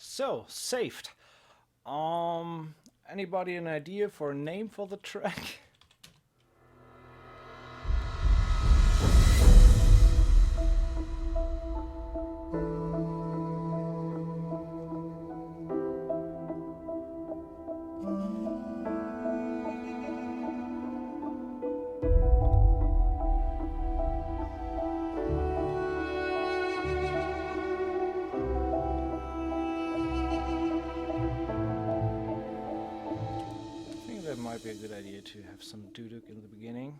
[SPEAKER 1] So, saved. Anybody an idea for a name for the track? Might be a good idea to have some duduk in the beginning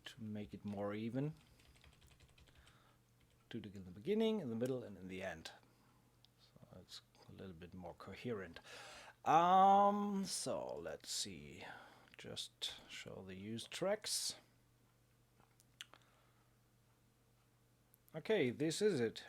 [SPEAKER 1] to make it more even. Duduk in the beginning, in the middle, and in the end. So it's a little bit more coherent. So let's see. Just show the used tracks. Okay, this is it.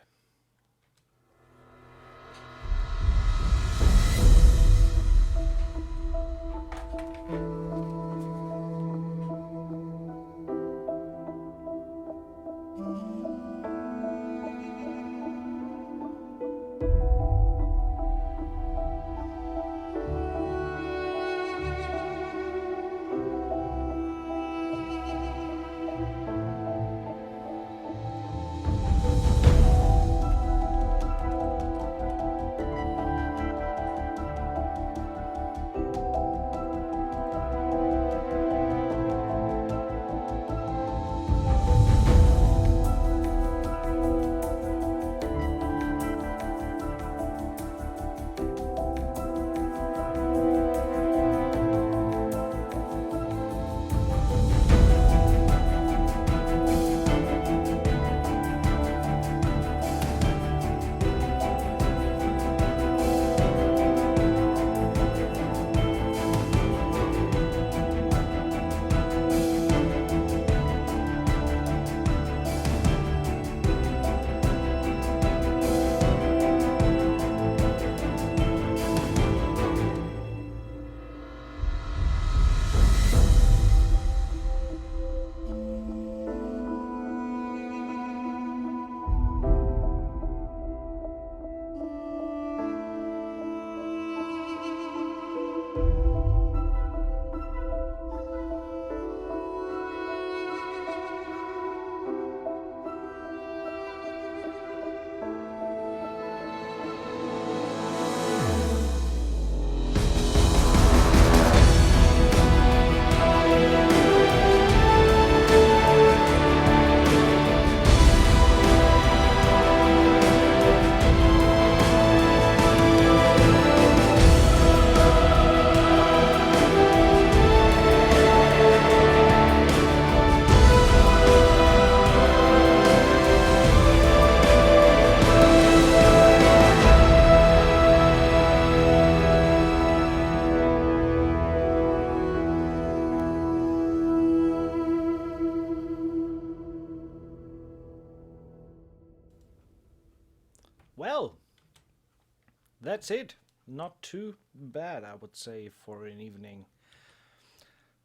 [SPEAKER 1] that's it. Not too bad, I would say, for an evening.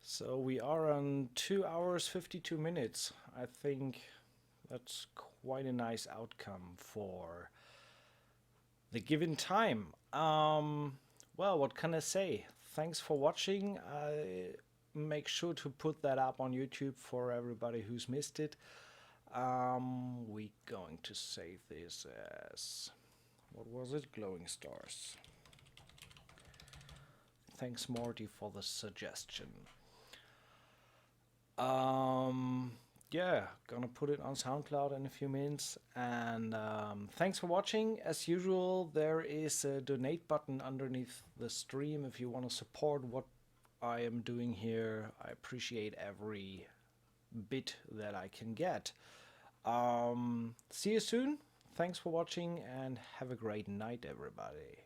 [SPEAKER 1] So we are on 2 hours 52 minutes. I think that's quite a nice outcome for the given time. Well, what can I say? Thanks for watching. I make sure to put that up on YouTube for everybody who's missed it. We going to save this as, what was it? Glowing stars. Thanks, Morty, for the suggestion. Yeah, gonna put it on SoundCloud in a few minutes. And thanks for watching. As usual, there is a donate button underneath the stream if you want to support what I am doing here. I appreciate every bit that I can get. See you soon. Thanks for watching and have a great night, everybody.